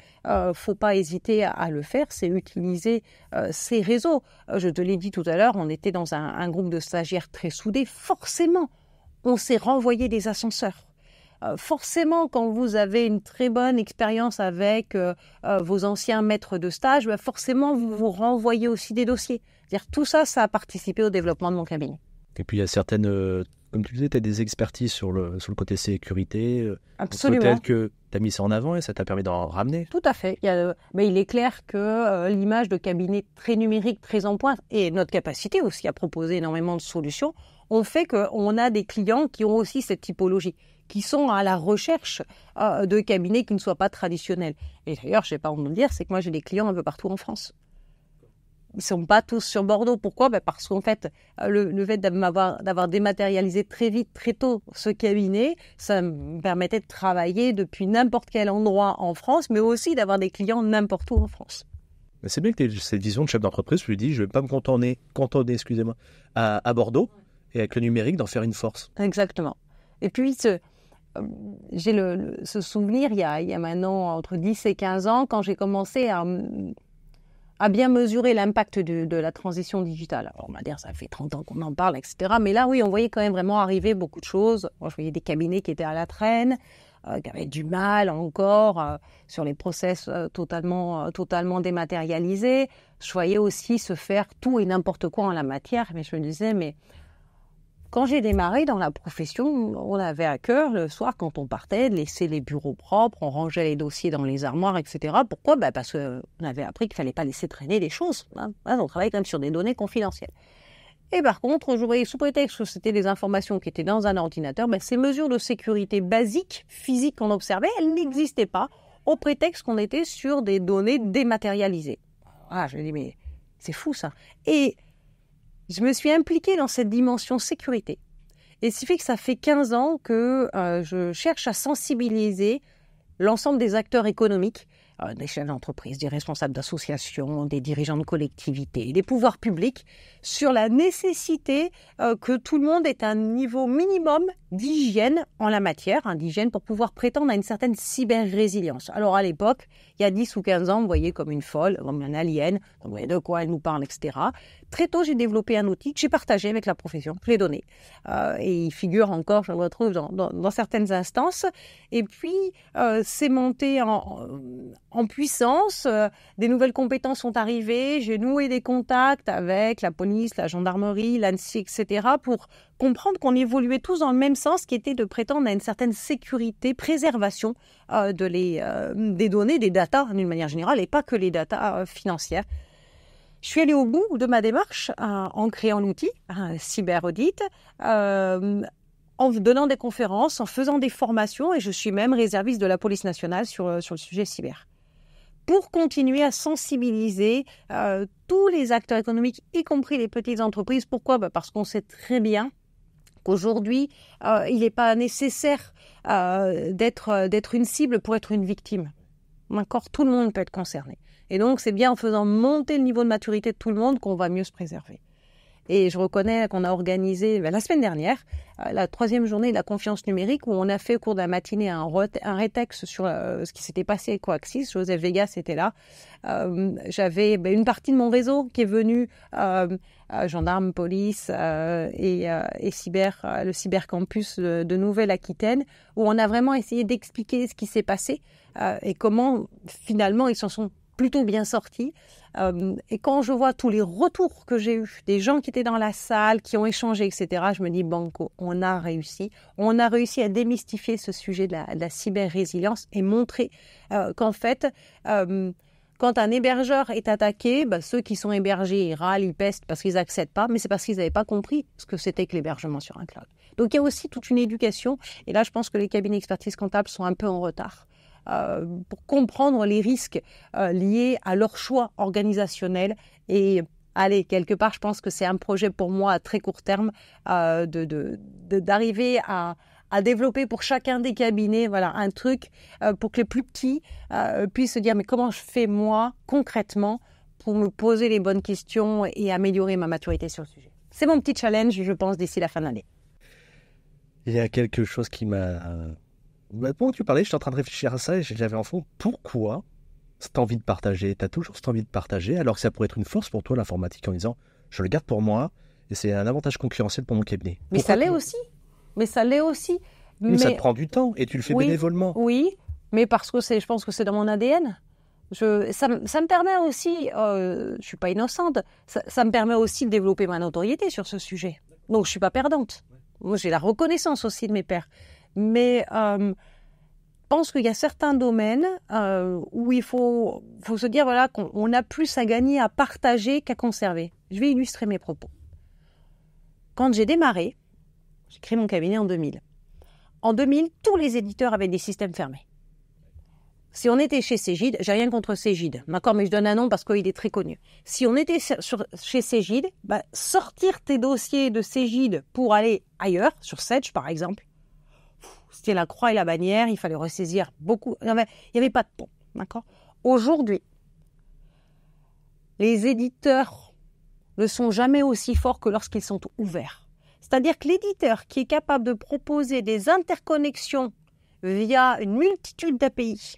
faut pas hésiter à le faire, c'est utiliser ces réseaux. Je te l'ai dit tout à l'heure, on était dans un groupe de stagiaires très soudés. Forcément, on s'est renvoyé des ascenseurs. Forcément, quand vous avez une très bonne expérience avec vos anciens maîtres de stage, forcément, vous vous renvoyez aussi des dossiers. C'est-à-dire, tout ça, ça a participé au développement de mon cabinet.
Et puis, il y a certaines, comme tu disais, tu as des expertises sur le côté sécurité.
Absolument.
Peut-être que tu as mis ça en avant et ça t'a permis d'en ramener.
Tout à fait. Mais il est clair que l'image de cabinet très numérique, très en pointe, et notre capacité aussi à proposer énormément de solutions, ont fait qu'on a des clients qui ont aussi cette typologie, qui sont à la recherche de cabinets qui ne soient pas traditionnels. Et d'ailleurs, je n'ai pas honte de le dire, c'est que moi j'ai des clients un peu partout en France. ils sont pas tous sur Bordeaux. Pourquoi ? Parce qu'en fait, le fait d'avoir dématérialisé très vite, très tôt ce cabinet, ça me permettait de travailler depuis n'importe quel endroit en France, mais aussi d'avoir des clients n'importe où en France.
Mais c'est bien que tu aies cette vision de chef d'entreprise. Tu lui dis, je ne vais pas me cantonner à Bordeaux et avec le numérique d'en faire une force.
Exactement. Et puis, j'ai ce souvenir, il y a maintenant entre 10 et 15 ans, quand j'ai commencé à bien mesurer l'impact de la transition digitale. Alors, on va dire, ça fait 30 ans qu'on en parle, etc. Mais là, oui, on voyait quand même vraiment arriver beaucoup de choses. Moi, je voyais des cabinets qui étaient à la traîne, qui avaient du mal encore sur les process totalement dématérialisés. Je voyais aussi se faire tout et n'importe quoi en la matière. Mais je me disais, mais quand j'ai démarré dans la profession, on avait à cœur le soir, quand on partait, de laisser les bureaux propres, on rangeait les dossiers dans les armoires, etc. Pourquoi ? Parce qu'on avait appris qu'il ne fallait pas laisser traîner les choses. On travaillait quand même sur des données confidentielles. Et par contre, je voyais sous prétexte que c'était des informations qui étaient dans un ordinateur, ces mesures de sécurité basiques, physiques qu'on observait, elles n'existaient pas, au prétexte qu'on était sur des données dématérialisées. Ah, je me dis, mais c'est fou ça. Et je me suis impliquée dans cette dimension sécurité. Et ce qui fait que ça fait 15 ans que je cherche à sensibiliser l'ensemble des acteurs économiques, des chefs d'entreprise, des responsables d'associations, des dirigeants de collectivités, des pouvoirs publics, sur la nécessité que tout le monde ait un niveau minimum d'hygiène en la matière, d'hygiène pour pouvoir prétendre à une certaine cyber-résilience. Alors à l'époque, il y a 10 ou 15 ans, vous voyez comme une folle, comme un alien, vous voyez de quoi elle nous parle, etc. Très tôt, j'ai développé un outil que j'ai partagé avec la profession, je l'ai donné. Et il figure encore, je le retrouve dans certaines instances. Et puis, c'est monté en puissance. Des nouvelles compétences sont arrivées. J'ai noué des contacts avec la police, la gendarmerie, l'ANSSI, etc. pour comprendre qu'on évoluait tous dans le même sens, qui était de prétendre à une certaine sécurité, préservation des données, des datas d'une manière générale, et pas que les datas financières. Je suis allée au bout de ma démarche en créant l'outil, CyberAudit, en donnant des conférences, en faisant des formations, et je suis même réserviste de la police nationale sur le sujet cyber. Pour continuer à sensibiliser tous les acteurs économiques, y compris les petites entreprises. Pourquoi ? Parce qu'on sait très bien qu'aujourd'hui, il n'est pas nécessaire d'être une cible pour être une victime. D'accord ? Tout le monde peut être concerné. Et donc, c'est bien en faisant monter le niveau de maturité de tout le monde qu'on va mieux se préserver. Et je reconnais qu'on a organisé la semaine dernière la 3e journée de la confiance numérique, où on a fait au cours de la matinée un rétex sur ce qui s'était passé avec Coaxis. Joseph Vegas était là. J'avais une partie de mon réseau qui est venue, gendarme, police et cyber, le cybercampus de Nouvelle-Aquitaine, où on a vraiment essayé d'expliquer ce qui s'est passé et comment finalement ils s'en sont plutôt bien sortis. Et quand je vois tous les retours que j'ai eus, des gens qui étaient dans la salle, qui ont échangé, etc., je me dis, banco, on a réussi. On a réussi à démystifier ce sujet de la cyber-résilience et montrer qu'en fait, quand un hébergeur est attaqué, ceux qui sont hébergés, ils râlent, ils pestent parce qu'ils n'accèdent pas, mais c'est parce qu'ils n'avaient pas compris ce que c'était que l'hébergement sur un cloud. Donc il y a aussi toute une éducation, et là je pense que les cabinets d'expertise comptable sont un peu en retard. Pour comprendre les risques liés à leur choix organisationnel. Et allez, quelque part, je pense que c'est un projet pour moi à très court terme d'arriver à développer pour chacun des cabinets un truc pour que les plus petits puissent se dire mais comment je fais moi concrètement pour me poser les bonnes questions et améliorer ma maturité sur le sujet. C'est mon petit challenge, je pense, d'ici la fin de l'année.
Il y a quelque chose qui m'a... Pendant que tu parlais, j'étais en train de réfléchir à ça et j'avais en fond, pourquoi cette envie de partager ? Tu as toujours cette envie de partager, alors que ça pourrait être une force pour toi, l'informatique, en disant, je le garde pour moi et c'est un avantage concurrentiel pour mon cabinet.
Mais ça l'est aussi. Mais ça
te prend du temps et tu le fais bénévolement.
Oui, mais parce que je pense que c'est dans mon ADN. Ça me permet aussi, je ne suis pas innocente, ça me permet aussi de développer ma notoriété sur ce sujet. Donc je ne suis pas perdante. Moi, j'ai la reconnaissance aussi de mes pairs. Mais je pense qu'il y a certains domaines où il faut se dire qu'on a plus à gagner à partager qu'à conserver. Je vais illustrer mes propos. Quand j'ai démarré, j'ai créé mon cabinet en 2000. En 2000, tous les éditeurs avaient des systèmes fermés. si on était chez Cégide, j'ai rien contre Cégide, d'accord, mais je donne un nom parce qu'il est très connu. Si on était chez Cégide, sortir tes dossiers de Cégide pour aller ailleurs, sur Sedge par exemple, c'était la croix et la bannière, il fallait ressaisir beaucoup. Il n'y avait pas de pont, d'accord. Aujourd'hui, les éditeurs ne sont jamais aussi forts que lorsqu'ils sont ouverts. C'est-à-dire que l'éditeur qui est capable de proposer des interconnexions via une multitude d'API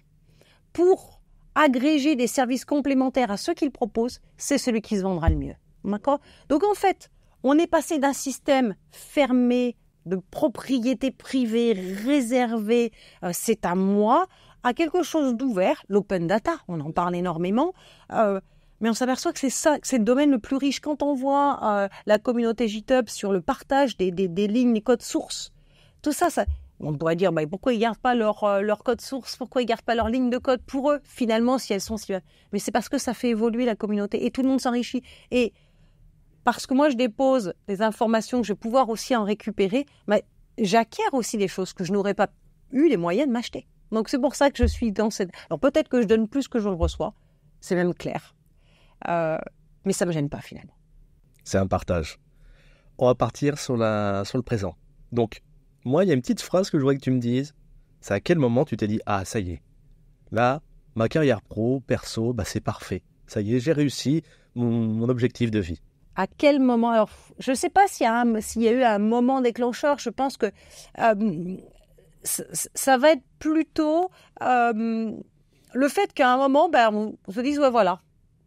pour agréger des services complémentaires à ceux qu'il propose, c'est celui qui se vendra le mieux. D'accord ? Donc en fait, on est passé d'un système fermé, de propriété privée, réservé, c'est à moi, à quelque chose d'ouvert, l'open data, on en parle énormément, mais on s'aperçoit que c'est ça, que c'est le domaine le plus riche. Quand on voit la communauté GitHub sur le partage des lignes, des codes sources, tout ça, on pourrait dire, pourquoi ils ne gardent pas leur code source, pourquoi ils ne gardent pas leur ligne de code pour eux, finalement, si elles sont si... Mais c'est parce que ça fait évoluer la communauté et tout le monde s'enrichit. Et parce que moi, je dépose des informations que je vais pouvoir aussi en récupérer, j'acquiers aussi des choses que je n'aurais pas eu les moyens de m'acheter. Donc, c'est pour ça que je suis dans cette... Alors, peut-être que je donne plus que je le reçois, c'est même clair. Mais ça ne me gêne pas, finalement.
C'est un partage. On va partir sur le présent. Donc, moi, il y a une petite phrase que je voudrais que tu me dises. C'est à quel moment tu t'es dit « Ah, ça y est. Là, ma carrière pro, perso, c'est parfait. Ça y est, j'ai réussi mon objectif de vie. »
À quel moment? Alors, je ne sais pas s'il y a eu un moment déclencheur. Je pense que ça va être plutôt le fait qu'à un moment, on se dise « Ouais, voilà,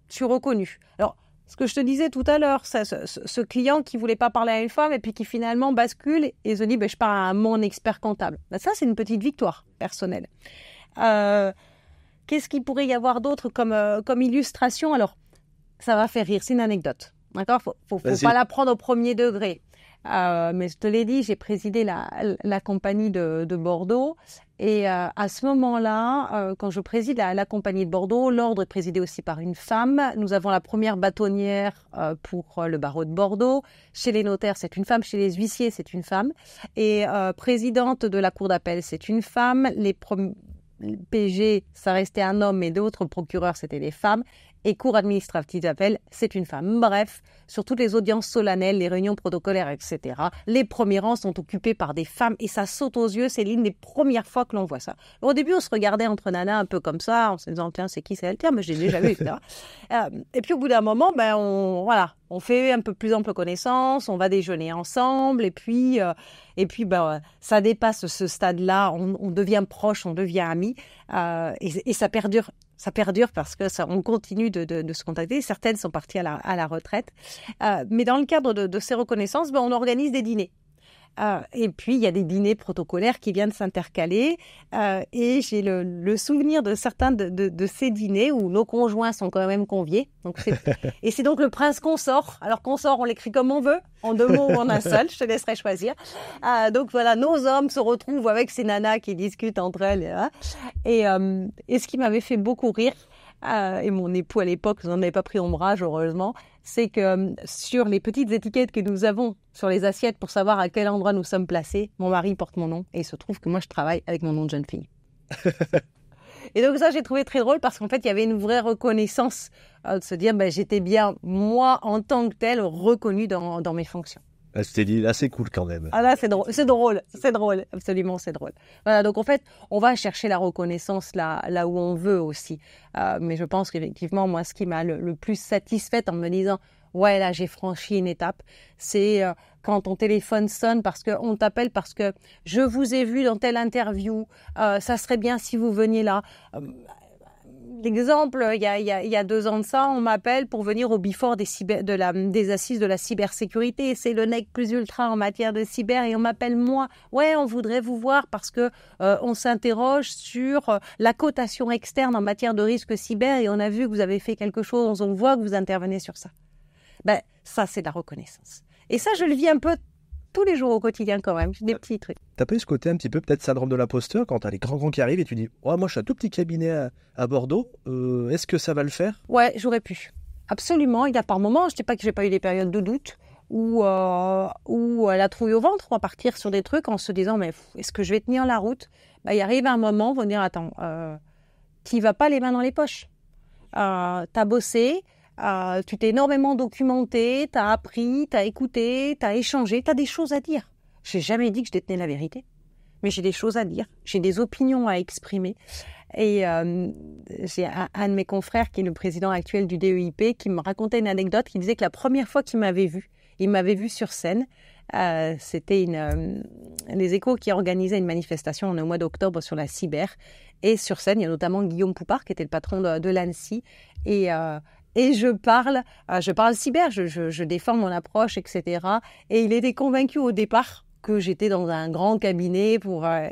je suis reconnu. » Alors, ce que je te disais tout à l'heure, ce client qui ne voulait pas parler à une femme et puis qui finalement bascule et se dit je pars à mon expert comptable. Ça, c'est une petite victoire personnelle. Qu'est-ce qu'il pourrait y avoir d'autre comme illustration? Alors, ça va faire rire, c'est une anecdote. D'accord, faut pas la prendre au premier degré. Mais je te l'ai dit, j'ai présidé la compagnie de Bordeaux. Et à ce moment-là, quand je préside la compagnie de Bordeaux, l'ordre est présidé aussi par une femme. Nous avons la première bâtonnière pour le barreau de Bordeaux. Chez les notaires, c'est une femme. Chez les huissiers, c'est une femme. Et présidente de la cour d'appel, c'est une femme. Les PG, ça restait un homme, mais d'autres procureurs, c'était des femmes. Et cour administrative d'appel, c'est une femme. Bref, sur toutes les audiences solennelles, les réunions protocolaires, etc., les premiers rangs sont occupés par des femmes et ça saute aux yeux. C'est l'une des premières fois que l'on voit ça. Alors, au début, on se regardait entre nanas un peu comme ça, en se disant, tiens, c'est qui, c'est elle? Tiens, mais je l'ai déjà vu, etc. Et puis, au bout d'un moment, on fait un peu plus ample connaissance, on va déjeuner ensemble et puis ça dépasse ce stade-là, on devient proche, on devient amis et ça perdure. Ça perdure parce que on continue de se contacter. Certaines sont parties à la retraite. Mais dans le cadre de ces reconnaissances, on organise des dîners. Et puis, il y a des dîners protocolaires qui viennent s'intercaler. Et j'ai le souvenir de certains de ces dîners où nos conjoints sont quand même conviés. Donc et c'est donc le prince consort. Alors, consort, on l'écrit comme on veut, en 2 mots ou en un seul. Je te laisserai choisir. Donc, voilà, nos hommes se retrouvent avec ces nanas qui discutent entre elles. Et ce qui m'avait fait beaucoup rire, et mon époux à l'époque n'en avait pas pris ombrage, heureusement, c'est que sur les petites étiquettes que nous avons sur les assiettes pour savoir à quel endroit nous sommes placés, mon mari porte mon nom et il se trouve que moi je travaille avec mon nom de jeune fille. Et donc ça, j'ai trouvé très drôle parce qu'en fait, il y avait une vraie reconnaissance de se dire j'étais bien, moi, en tant que telle, reconnue dans mes fonctions.
Là, tu t'es dit, là, c'est cool quand même.
Ah là, c'est drôle, absolument, c'est drôle. Voilà, donc en fait, on va chercher la reconnaissance là où on veut aussi. Mais je pense qu'effectivement, moi, ce qui m'a le plus satisfaite en me disant, ouais, là, j'ai franchi une étape, c'est quand ton téléphone sonne parce qu'on t'appelle parce que je vous ai vu dans telle interview, ça serait bien si vous veniez là. L'exemple, il y a 2 ans de ça, on m'appelle pour venir au before des assises de la cybersécurité. C'est le nec plus ultra en matière de cyber et on m'appelle moi. Ouais, on voudrait vous voir parce que on s'interroge sur la cotation externe en matière de risque cyber et on a vu que vous avez fait quelque chose, on voit que vous intervenez sur ça. Ça, c'est de la reconnaissance. Et ça, je le vis un peu tous les jours au quotidien quand même, des petits trucs.
T'as pas eu ce côté un petit peu peut-être syndrome de l'imposteur quand t'as les grands qui arrivent et tu dis moi je suis un tout petit cabinet à Bordeaux, est-ce que ça va le faire?
Ouais, j'aurais pu. Absolument, il y a par moments, je ne dis pas que j'ai pas eu des périodes de doute où la trouille au ventre, on va partir sur des trucs en se disant mais est-ce que je vais tenir la route? Il arrive un moment, on va dire attends, tu vas pas les mains dans les poches. Tu as bossé, tu t'es énormément documenté, tu as appris, tu as écouté, tu as échangé, tu as des choses à dire. Je n'ai jamais dit que je détenais la vérité, mais j'ai des choses à dire, j'ai des opinions à exprimer. Et j'ai un de mes confrères qui est le président actuel du DEIP qui me racontait une anecdote qui disait que la première fois qu'il m'avait vu, il m'avait vu sur scène. C'était les Échos qui organisaient une manifestation au mois d'octobre sur la cyber. Et sur scène, il y a notamment Guillaume Poupard qui était le patron de l'ANSSI. Et je parle cyber, je défends mon approche, etc. Et il était convaincu au départ que j'étais dans un grand cabinet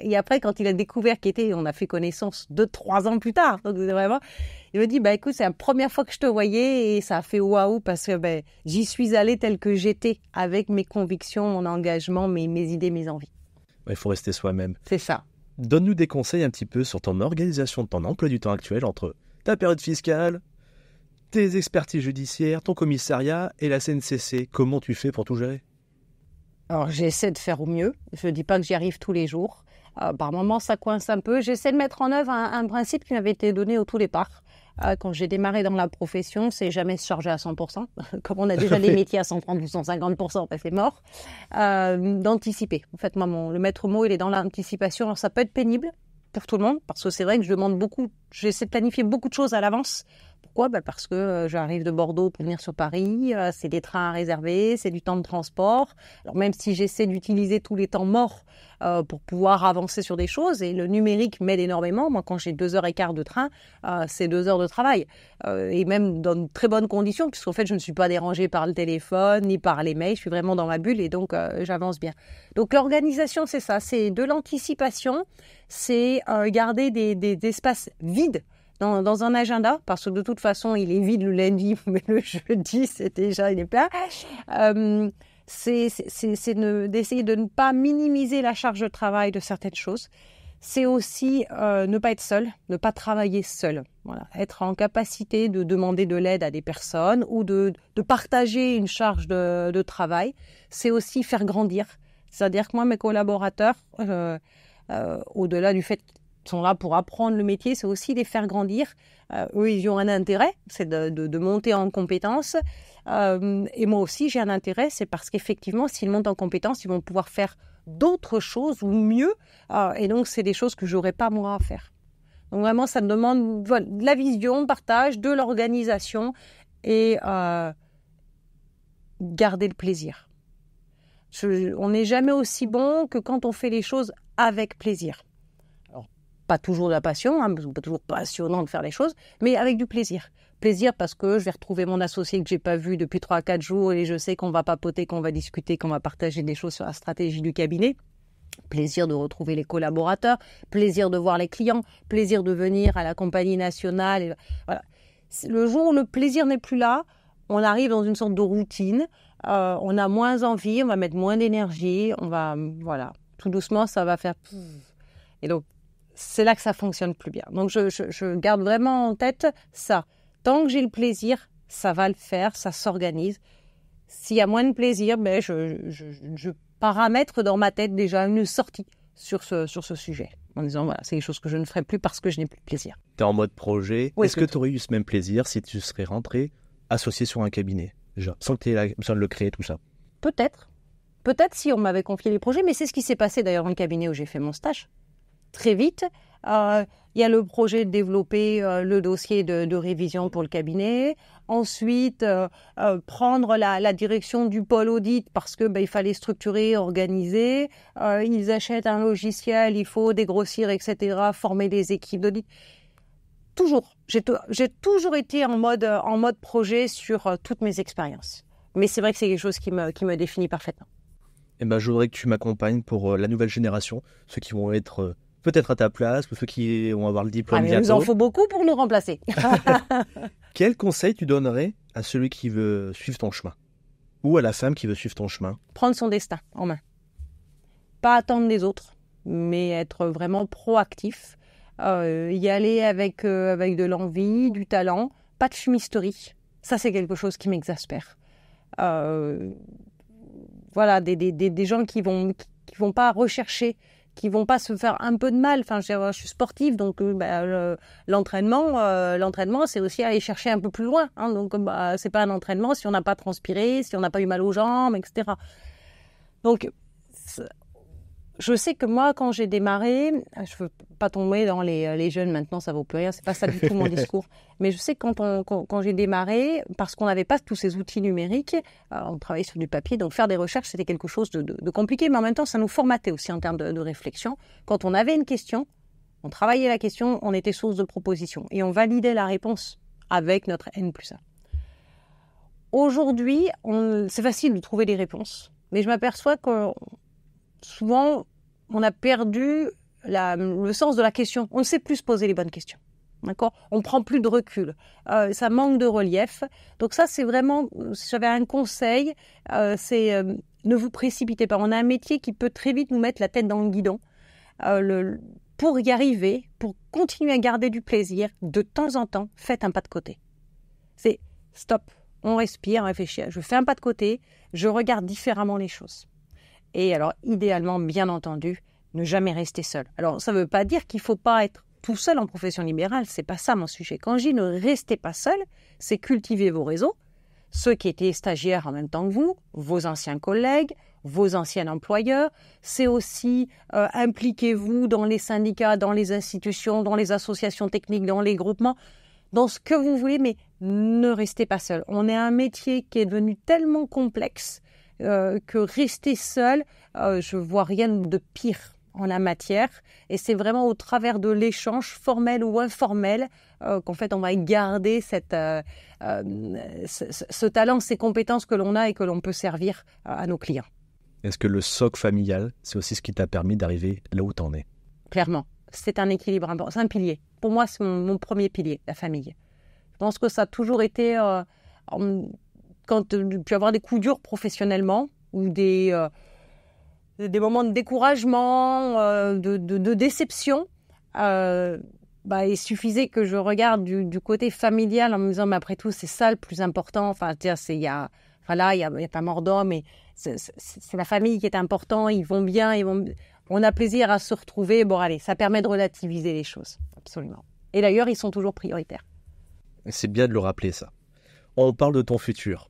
et après, quand il a découvert on a fait connaissance 2-3 ans plus tard. Donc, vraiment, il me dit, écoute, c'est la première fois que je te voyais et ça a fait waouh parce que j'y suis allée telle que j'étais avec mes convictions, mon engagement, mes idées, mes envies.
Il faut rester soi-même.
C'est ça.
Donne-nous des conseils un petit peu sur ton organisation de ton emploi du temps actuel entre ta période fiscale, tes expertises judiciaires, ton commissariat et la CNCC. Comment tu fais pour tout gérer ?
Alors, j'essaie de faire au mieux. Je ne dis pas que j'y arrive tous les jours. Par moments, ça coince un peu. J'essaie de mettre en œuvre un principe qui m'avait été donné au tout départ. Quand j'ai démarré dans la profession, c'est jamais se charger à 100%. Comme on a déjà des métiers à 130 ou 150%, c'est mort. D'anticiper. En fait, moi, le maître mot, il est dans l'anticipation. Alors, ça peut être pénible pour tout le monde, parce que c'est vrai que j'essaie de planifier beaucoup de choses à l'avance. Pourquoi ? Parce que j'arrive de Bordeaux pour venir sur Paris, c'est des trains à réserver, c'est du temps de transport. Alors même si j'essaie d'utiliser tous les temps morts pour pouvoir avancer sur des choses, et le numérique m'aide énormément. Moi, quand j'ai 2h15 de train, c'est 2 heures de travail. Et même dans de très bonnes conditions, puisqu'en fait, je ne suis pas dérangée par le téléphone, ni par les mails, je suis vraiment dans ma bulle et donc j'avance bien. Donc l'organisation, c'est ça, c'est de l'anticipation, c'est garder des espaces vides dans un agenda, parce que de toute façon, il est vide le lundi, mais le jeudi, il est plein. C'est d'essayer de ne pas minimiser la charge de travail de certaines choses. C'est aussi ne pas être seul, ne pas travailler seul. Voilà. Être en capacité de demander de l'aide à des personnes ou de partager une charge de travail. C'est aussi faire grandir. C'est-à-dire que moi, mes collaborateurs, au-delà du fait qu'ils sont là pour apprendre le métier, c'est aussi les faire grandir. Eux, ils ont un intérêt, c'est de monter en compétences. Et moi aussi, j'ai un intérêt, c'est parce qu'effectivement, s'ils montent en compétences, ils vont pouvoir faire d'autres choses ou mieux. Et donc, c'est des choses que je n'aurais pas moi à faire. Donc, vraiment, ça me demande de la vision, partage, de l'organisation et garder le plaisir. On n'est jamais aussi bon que quand on fait les choses avec plaisir. Alors, pas toujours de la passion, pas toujours passionnant de faire les choses, mais avec du plaisir. Plaisir parce que je vais retrouver mon associé que je n'ai pas vu depuis 3-4 jours et je sais qu'on va papoter, qu'on va discuter, qu'on va partager des choses sur la stratégie du cabinet. Plaisir de retrouver les collaborateurs, plaisir de voir les clients, plaisir de venir à la compagnie nationale. Et voilà. Le jour où le plaisir n'est plus là, on arrive dans une sorte de routine. On a moins envie, on va mettre moins d'énergie, tout doucement, ça va faire... Et donc, c'est là que ça fonctionne plus bien. Donc, je garde vraiment en tête ça. Tant que j'ai le plaisir, ça va le faire, ça s'organise. S'il y a moins de plaisir, je paramètre dans ma tête déjà une sortie sur ce sujet. En disant, voilà, c'est des choses que je ne ferai plus parce que je n'ai plus de plaisir.
Tu es en mode projet.
Oui,
est-ce que tu aurais eu ce même plaisir si tu serais rentré associé sur un cabinet déjà, sans que tu aies besoin de le créer, tout ça?
Peut-être si on m'avait confié les projets, mais c'est ce qui s'est passé d'ailleurs dans le cabinet où j'ai fait mon stage. Très vite, il y a le projet de développer le dossier de révision pour le cabinet. Ensuite, prendre la direction du pôle audit parce que il fallait structurer, organiser. Ils achètent un logiciel, il faut dégrossir, etc., former des équipes d'audit. Toujours. J'ai toujours été en mode projet sur toutes mes expériences. Mais c'est vrai que c'est quelque chose qui me définit parfaitement.
Je voudrais que tu m'accompagnes pour la nouvelle génération, ceux qui vont être peut-être à ta place, ou ceux qui vont avoir le diplôme bientôt.
Il nous en faut beaucoup pour nous remplacer.
Quel conseil tu donnerais à celui qui veut suivre ton chemin? Ou à la femme qui veut suivre ton chemin?
Prendre son destin en main. Pas attendre les autres, mais être vraiment proactif. Y aller avec de l'envie, du talent, pas de fumisterie. Ça, c'est quelque chose qui m'exaspère. Voilà, des gens qui vont pas rechercher qui vont pas se faire un peu de mal. Enfin, je suis sportive, donc l'entraînement, c'est aussi aller chercher un peu plus loin. Hein, donc, c'est pas un entraînement si on n'a pas transpiré, si on n'a pas eu mal aux jambes, etc. Donc, je sais que moi, quand j'ai démarré, je veux pas tomber dans les jeunes maintenant, ça vaut plus rien, c'est pas ça du tout mon discours. Mais je sais que quand j'ai démarré, parce qu'on n'avait pas tous ces outils numériques, on travaillait sur du papier, donc faire des recherches, c'était quelque chose de compliqué, mais en même temps, ça nous formatait aussi en termes de réflexion. Quand on avait une question, on travaillait la question, on était source de propositions et on validait la réponse avec notre N+1. Aujourd'hui, c'est facile de trouver des réponses, mais je m'aperçois que souvent, on a perdu le sens de la question. On ne sait plus se poser les bonnes questions. D'accord ? On ne prend plus de recul. Ça manque de relief. Donc ça, c'est vraiment, si j'avais un conseil, c'est ne vous précipitez pas. On a un métier qui peut très vite nous mettre la tête dans le guidon. Pour y arriver, pour continuer à garder du plaisir, de temps en temps, faites un pas de côté. C'est stop, on respire, on réfléchit. Je fais un pas de côté, je regarde différemment les choses. Et alors, idéalement, bien entendu, ne jamais rester seul. Alors, ça ne veut pas dire qu'il ne faut pas être tout seul en profession libérale. Ce n'est pas ça mon sujet. Quand je dis ne restez pas seul, c'est cultiver vos réseaux. Ceux qui étaient stagiaires en même temps que vous, vos anciens collègues, vos anciens employeurs. C'est aussi impliquez-vous dans les syndicats, dans les institutions, dans les associations techniques, dans les groupements, dans ce que vous voulez, mais ne restez pas seul. On est un métier qui est devenu tellement complexe que rester seul, je vois rien de pire en la matière. Et c'est vraiment au travers de l'échange, formel ou informel, qu'en fait on va garder ce talent, ces compétences que l'on a et que l'on peut servir à nos clients.
Est-ce que le socle familial, c'est aussi ce qui t'a permis d'arriver là où t'en es ?
Clairement, c'est un équilibre important, c'est un pilier. Pour moi, c'est mon premier pilier, la famille. Je pense que ça a toujours été... quand tu peux avoir des coups durs professionnellement ou des moments de découragement, de déception, il suffisait que je regarde du côté familial en me disant mais après tout c'est ça le plus important. Enfin, il y a pas mort d'homme, mais c'est la famille qui est important. Ils vont bien, on a plaisir à se retrouver. Bon allez, ça permet de relativiser les choses, absolument. Et d'ailleurs, ils sont toujours prioritaires.
C'est bien de le rappeler ça. On parle de ton futur.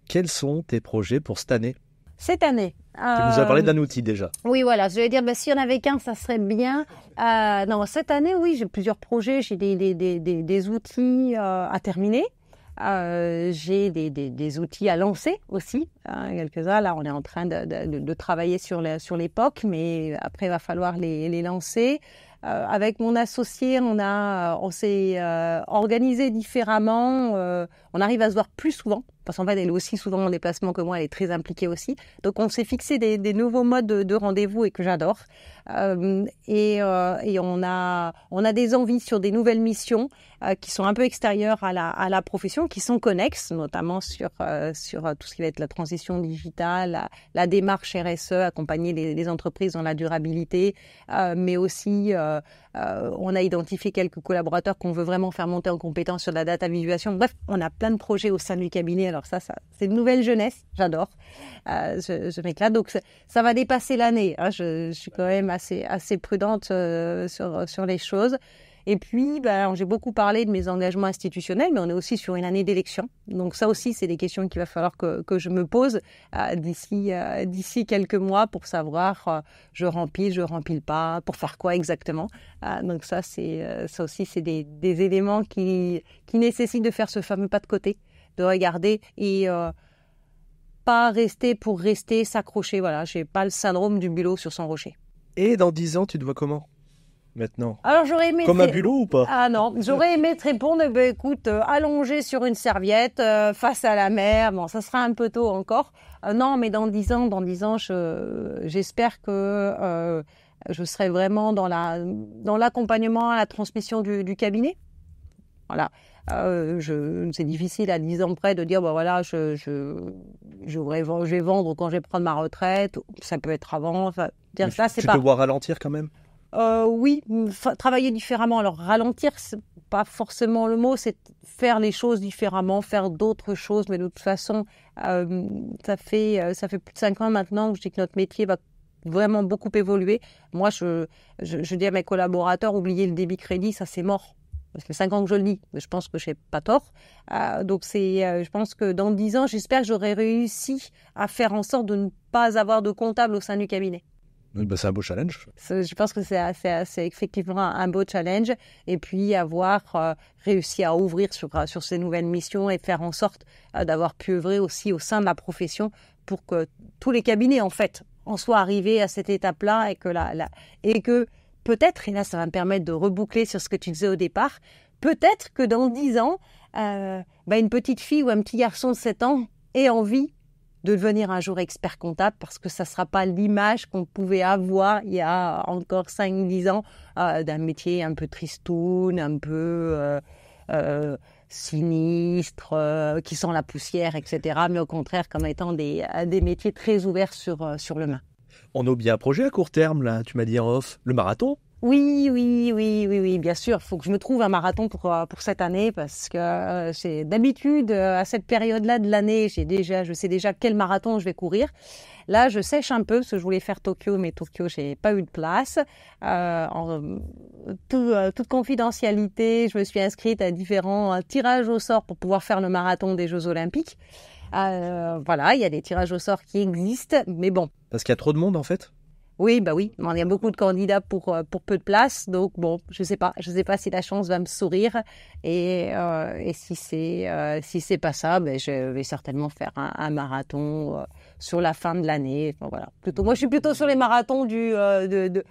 Quels sont tes projets pour cette année ?
Cette année.
Tu nous as parlé d'un outil déjà.
Oui, voilà. Je vais dire, s'il y en avait qu'un, ça serait bien. Non, cette année, oui, j'ai plusieurs projets. J'ai des outils à terminer. J'ai des outils à lancer aussi. Quelques-uns. Là, on est en train de travailler sur l'époque, mais après, il va falloir les lancer. Avec mon associé, on s'est organisé différemment. On arrive à se voir plus souvent, parce qu'en fait, elle est aussi souvent en déplacement que moi, elle est très impliquée aussi. Donc, on s'est fixé des nouveaux modes de rendez-vous et que j'adore. Et on a des envies sur des nouvelles missions qui sont un peu extérieures à la profession, qui sont connexes, notamment sur tout ce qui va être la transition digitale, la démarche RSE, accompagner les entreprises dans la durabilité, mais aussi on a identifié quelques collaborateurs qu'on veut vraiment faire monter en compétence sur la data visualisation. Bref, on a plein de projets au sein du cabinet. Alors ça c'est une nouvelle jeunesse, j'adore. Je m'éclate. Donc ça va dépasser l'année. Hein. Je suis quand même assez prudente sur les choses. Et puis, j'ai beaucoup parlé de mes engagements institutionnels, mais on est aussi sur une année d'élection. Donc ça aussi, c'est des questions qu'il va falloir que je me pose d'ici quelques mois pour savoir je remplis pas, pour faire quoi exactement. Donc ça aussi, c'est des éléments qui nécessitent de faire ce fameux pas de côté, de regarder et pas rester pour rester, s'accrocher. Voilà, j'ai pas le syndrome du bulot sur son rocher.
Et dans 10 ans, tu te vois comment ? Maintenant.
Alors j'aurais aimé
comme un bulot ou pas ?
Ah non, j'aurais aimé te répondre, écoute, allongé sur une serviette, face à la mer, bon, ça sera un peu tôt encore. Non, mais dans 10 ans, j'espère que je serai vraiment dans l'accompagnement, à la transmission du cabinet. Voilà. C'est difficile à 10 ans près de dire, je vais vendre quand je vais prendre ma retraite. Ça peut être avant. Enfin, dire ça, c'est
tu
pas...
te vois ralentir quand même ?
Oui, travailler différemment. Alors ralentir, c'est pas forcément le mot, c'est faire les choses différemment, faire d'autres choses. Mais de toute façon, ça fait plus de 5 ans maintenant que je dis que notre métier va vraiment beaucoup évolué. Moi, je dis à mes collaborateurs, oubliez le débit crédit, ça c'est mort. Ça fait 5 ans que je le dis, je pense que je n'ai pas tort. Donc, je pense que dans 10 ans, j'espère que j'aurai réussi à faire en sorte de ne pas avoir de comptable au sein du cabinet.
Oui, c'est un beau challenge.
Je pense que c'est effectivement un beau challenge. Et puis, avoir réussi à ouvrir sur ces nouvelles missions et faire en sorte d'avoir pu œuvrer aussi au sein de la profession pour que tous les cabinets, en fait, en soient arrivés à cette étape-là et que peut-être, et là, ça va me permettre de reboucler sur ce que tu disais au départ, peut-être que dans 10 ans, une petite fille ou un petit garçon de 7 ans ait envie de devenir un jour expert comptable parce que ça ne sera pas l'image qu'on pouvait avoir il y a encore 5-10 ans d'un métier un peu tristoun, un peu sinistre, qui sent la poussière, etc. Mais au contraire, comme étant des métiers très ouverts sur l'humain.
On a oublié un projet à court terme, là, tu m'as dit en off, le marathon.
Oui, bien sûr. Il faut que je me trouve un marathon pour cette année parce que c'est d'habitude, à cette période-là de l'année, je sais déjà quel marathon je vais courir. Là, je sèche un peu parce que je voulais faire Tokyo, mais Tokyo, j'ai pas eu de place. Toute confidentialité, je me suis inscrite à différents tirages au sort pour pouvoir faire le marathon des Jeux Olympiques. Voilà, il y a des tirages au sort qui existent, mais bon.
Parce qu'il y a trop de monde, en fait.
Oui, il y a beaucoup de candidats pour peu de place, donc bon, je sais pas si la chance va me sourire et si c'est pas ça, je vais certainement faire un marathon sur la fin de l'année. Enfin, voilà, moi je suis plutôt sur les marathons de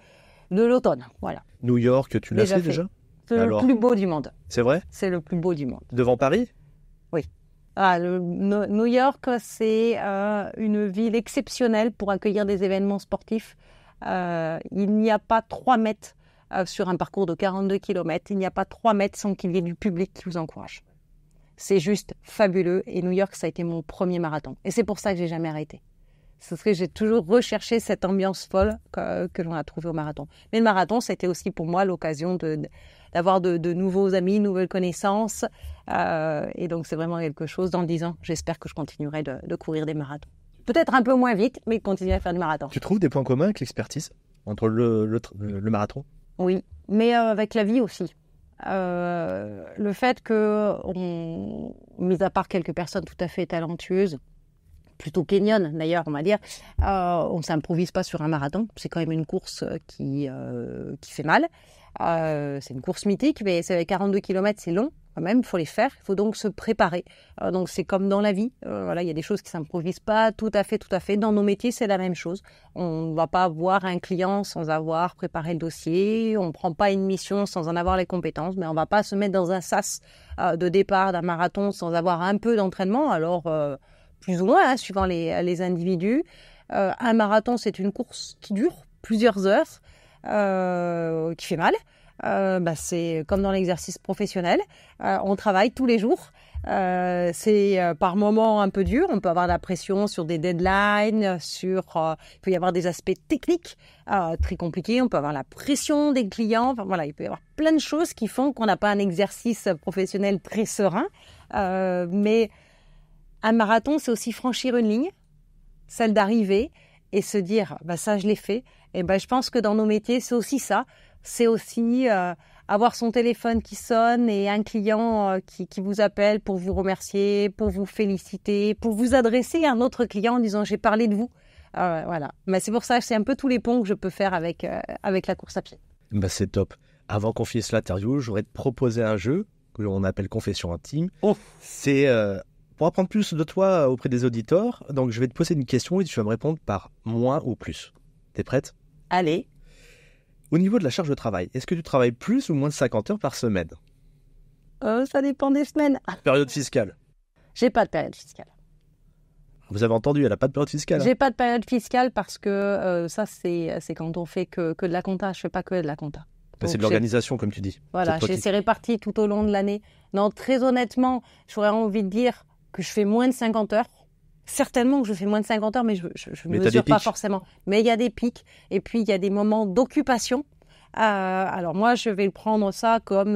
l'automne, voilà.
New York, tu l'as fait déjà?
C'est le plus beau du monde.
C'est vrai?
C'est le plus beau du monde.
Devant Paris?
Oui. New York, c'est une ville exceptionnelle pour accueillir des événements sportifs. Il n'y a pas 3 mètres sur un parcours de 42 km, il n'y a pas 3 mètres sans qu'il y ait du public qui vous encourage. C'est juste fabuleux et New York, ça a été mon premier marathon. Et c'est pour ça que j'ai jamais arrêté. C'est parce que j'ai toujours recherché cette ambiance folle que l'on a trouvée au marathon. Mais le marathon, c'était aussi pour moi l'occasion d'avoir de nouveaux amis, de nouvelles connaissances. Et donc, c'est vraiment quelque chose. Dans 10 ans, j'espère que je continuerai de courir des marathons. Peut-être un peu moins vite, mais continuer à faire du marathon.
Tu trouves des points communs avec l'expertise entre le marathon?
Oui, mais avec la vie aussi. Le fait que, mis à part quelques personnes tout à fait talentueuses, plutôt kenyonnes d'ailleurs, on va dire, on ne s'improvise pas sur un marathon. C'est quand même une course qui fait mal. C'est une course mythique, mais 42 km, c'est long. Quand même, il faut les faire, il faut donc se préparer. Donc c'est comme dans la vie, il y a des choses qui ne s'improvisent pas tout à fait. Dans nos métiers, c'est la même chose. On ne va pas voir un client sans avoir préparé le dossier, on ne prend pas une mission sans en avoir les compétences, mais on ne va pas se mettre dans un sas de départ d'un marathon sans avoir un peu d'entraînement, alors plus ou moins, suivant les individus. Un marathon, c'est une course qui dure plusieurs heures, qui fait mal. C'est comme dans l'exercice professionnel, on travaille tous les jours, c'est par moments un peu dur, on peut avoir de la pression sur des deadlines, il peut y avoir des aspects techniques très compliqués, on peut avoir la pression des clients, enfin, voilà, il peut y avoir plein de choses qui font qu'on n'a pas un exercice professionnel très serein, mais un marathon, c'est aussi franchir une ligne, celle d'arriver et se dire ça je l'ai fait. Et je pense que dans nos métiers, c'est aussi ça. C'est aussi avoir son téléphone qui sonne et un client qui vous appelle pour vous remercier, pour vous féliciter, pour vous adresser à un autre client en disant « j'ai parlé de vous ». Voilà. Mais c'est pour ça que c'est un peu tous les ponts que je peux faire avec la course à pied.
C'est top. Avant qu'on finisse l'interview, j'aurais te proposé un jeu que l'on appelle Confession intime. C'est pour apprendre plus de toi auprès des auditeurs. Donc je vais te poser une question et tu vas me répondre par moins ou plus. T'es prête?
Allez.
Au niveau de la charge de travail, est-ce que tu travailles plus ou moins de 50 heures par semaine?
Ça dépend des semaines.
Période fiscale?
J'ai pas de période fiscale.
Vous avez entendu, elle n'a pas de période fiscale.
J'ai pas de période fiscale parce que ça, c'est quand on fait que de la compta. Je fais pas que de la compta.
C'est de l'organisation, comme tu dis.
Voilà, c'est réparti tout au long de l'année. Non, très honnêtement, j'aurais envie de dire que je fais moins de 50 heures. Certainement que je fais moins de 50 heures, mais je ne mesure pas forcément. Mais il y a des pics et puis il y a des moments d'occupation. Alors moi, je vais le prendre ça comme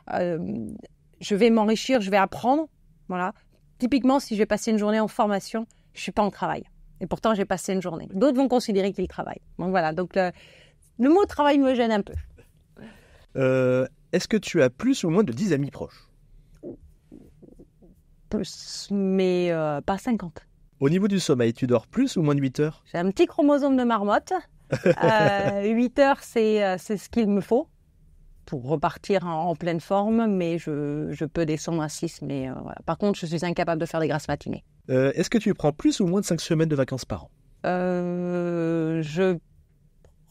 je vais m'enrichir, je vais apprendre. Voilà. Typiquement, si je vais passer une journée en formation, je ne suis pas en travail. Et pourtant, j'ai passé une journée. D'autres vont considérer qu'ils travaillent. Donc voilà, donc le mot travail me gêne un peu.
Est-ce que tu as plus ou moins de 10 amis proches?
Plus, mais pas 50.
Au niveau du sommeil, tu dors plus ou moins de 8 heures?
J'ai un petit chromosome de marmotte. 8 heures, c'est ce qu'il me faut pour repartir en pleine forme, mais je peux descendre à 6. Mais voilà. Par contre, je suis incapable de faire des grasses matinées.
Est-ce que tu prends plus ou moins de 5 semaines de vacances par an?
Je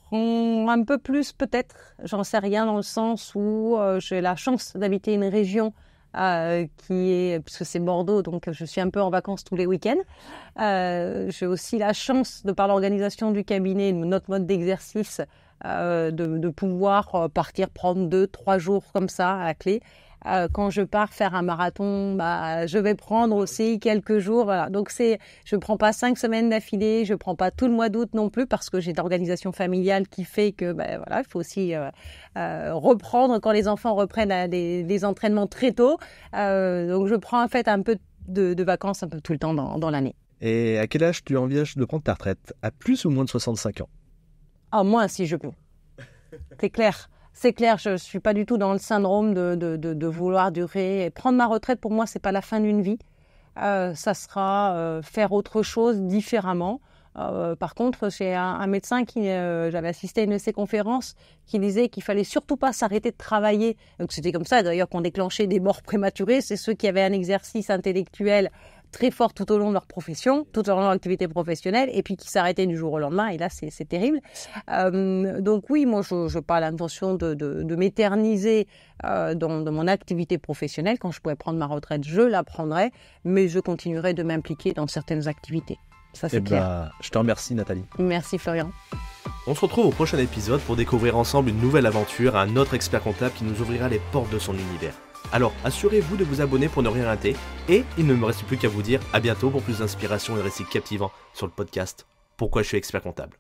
prends un peu plus peut-être, j'en sais rien, dans le sens où j'ai la chance d'habiter une région qui est, parce que c'est Bordeaux, donc je suis un peu en vacances tous les week-ends. J'ai aussi la chance, de par l'organisation du cabinet, notre mode d'exercice, de pouvoir partir prendre 2-3 jours comme ça à la clé. Quand je pars faire un marathon, je vais prendre aussi quelques jours. Voilà. Donc je prends pas 5 semaines d'affilée, je prends pas tout le mois d'août non plus parce que j'ai l'organisation familiale qui fait que voilà, il faut aussi reprendre quand les enfants reprennent des entraînements très tôt. Donc je prends en fait un peu de vacances un peu tout le temps dans l'année.
Et à quel âge tu envisages de prendre ta retraite? À plus ou moins de 65 ans?
Ah, moins si je peux. C'est clair. C'est clair, je ne suis pas du tout dans le syndrome de vouloir durer. Et prendre ma retraite, pour moi, ce n'est pas la fin d'une vie. Ça sera faire autre chose différemment. Par contre, j'ai un médecin j'avais assisté à une de ses conférences, qui disait qu'il fallait surtout pas s'arrêter de travailler. Donc c'était comme ça, d'ailleurs, qu'on déclenchait des morts prématurées. C'est ceux qui avaient un exercice intellectuel très fort tout au long de leur profession, tout au long de leur activité professionnelle, et puis qui s'arrêtaient du jour au lendemain, et là, c'est terrible. Donc oui, moi, je n'ai pas l'intention de m'éterniser dans mon activité professionnelle. Quand je pourrais prendre ma retraite, je la prendrai, mais je continuerai de m'impliquer dans certaines activités. Ça, c'est clair.
Je te remercie, Nathalie.
Merci, Florian.
On se retrouve au prochain épisode pour découvrir ensemble une nouvelle aventure, un autre expert comptable qui nous ouvrira les portes de son univers. Alors, assurez-vous de vous abonner pour ne rien rater, et il ne me reste plus qu'à vous dire à bientôt pour plus d'inspiration et de récits captivants sur le podcast Pourquoi je suis expert comptable.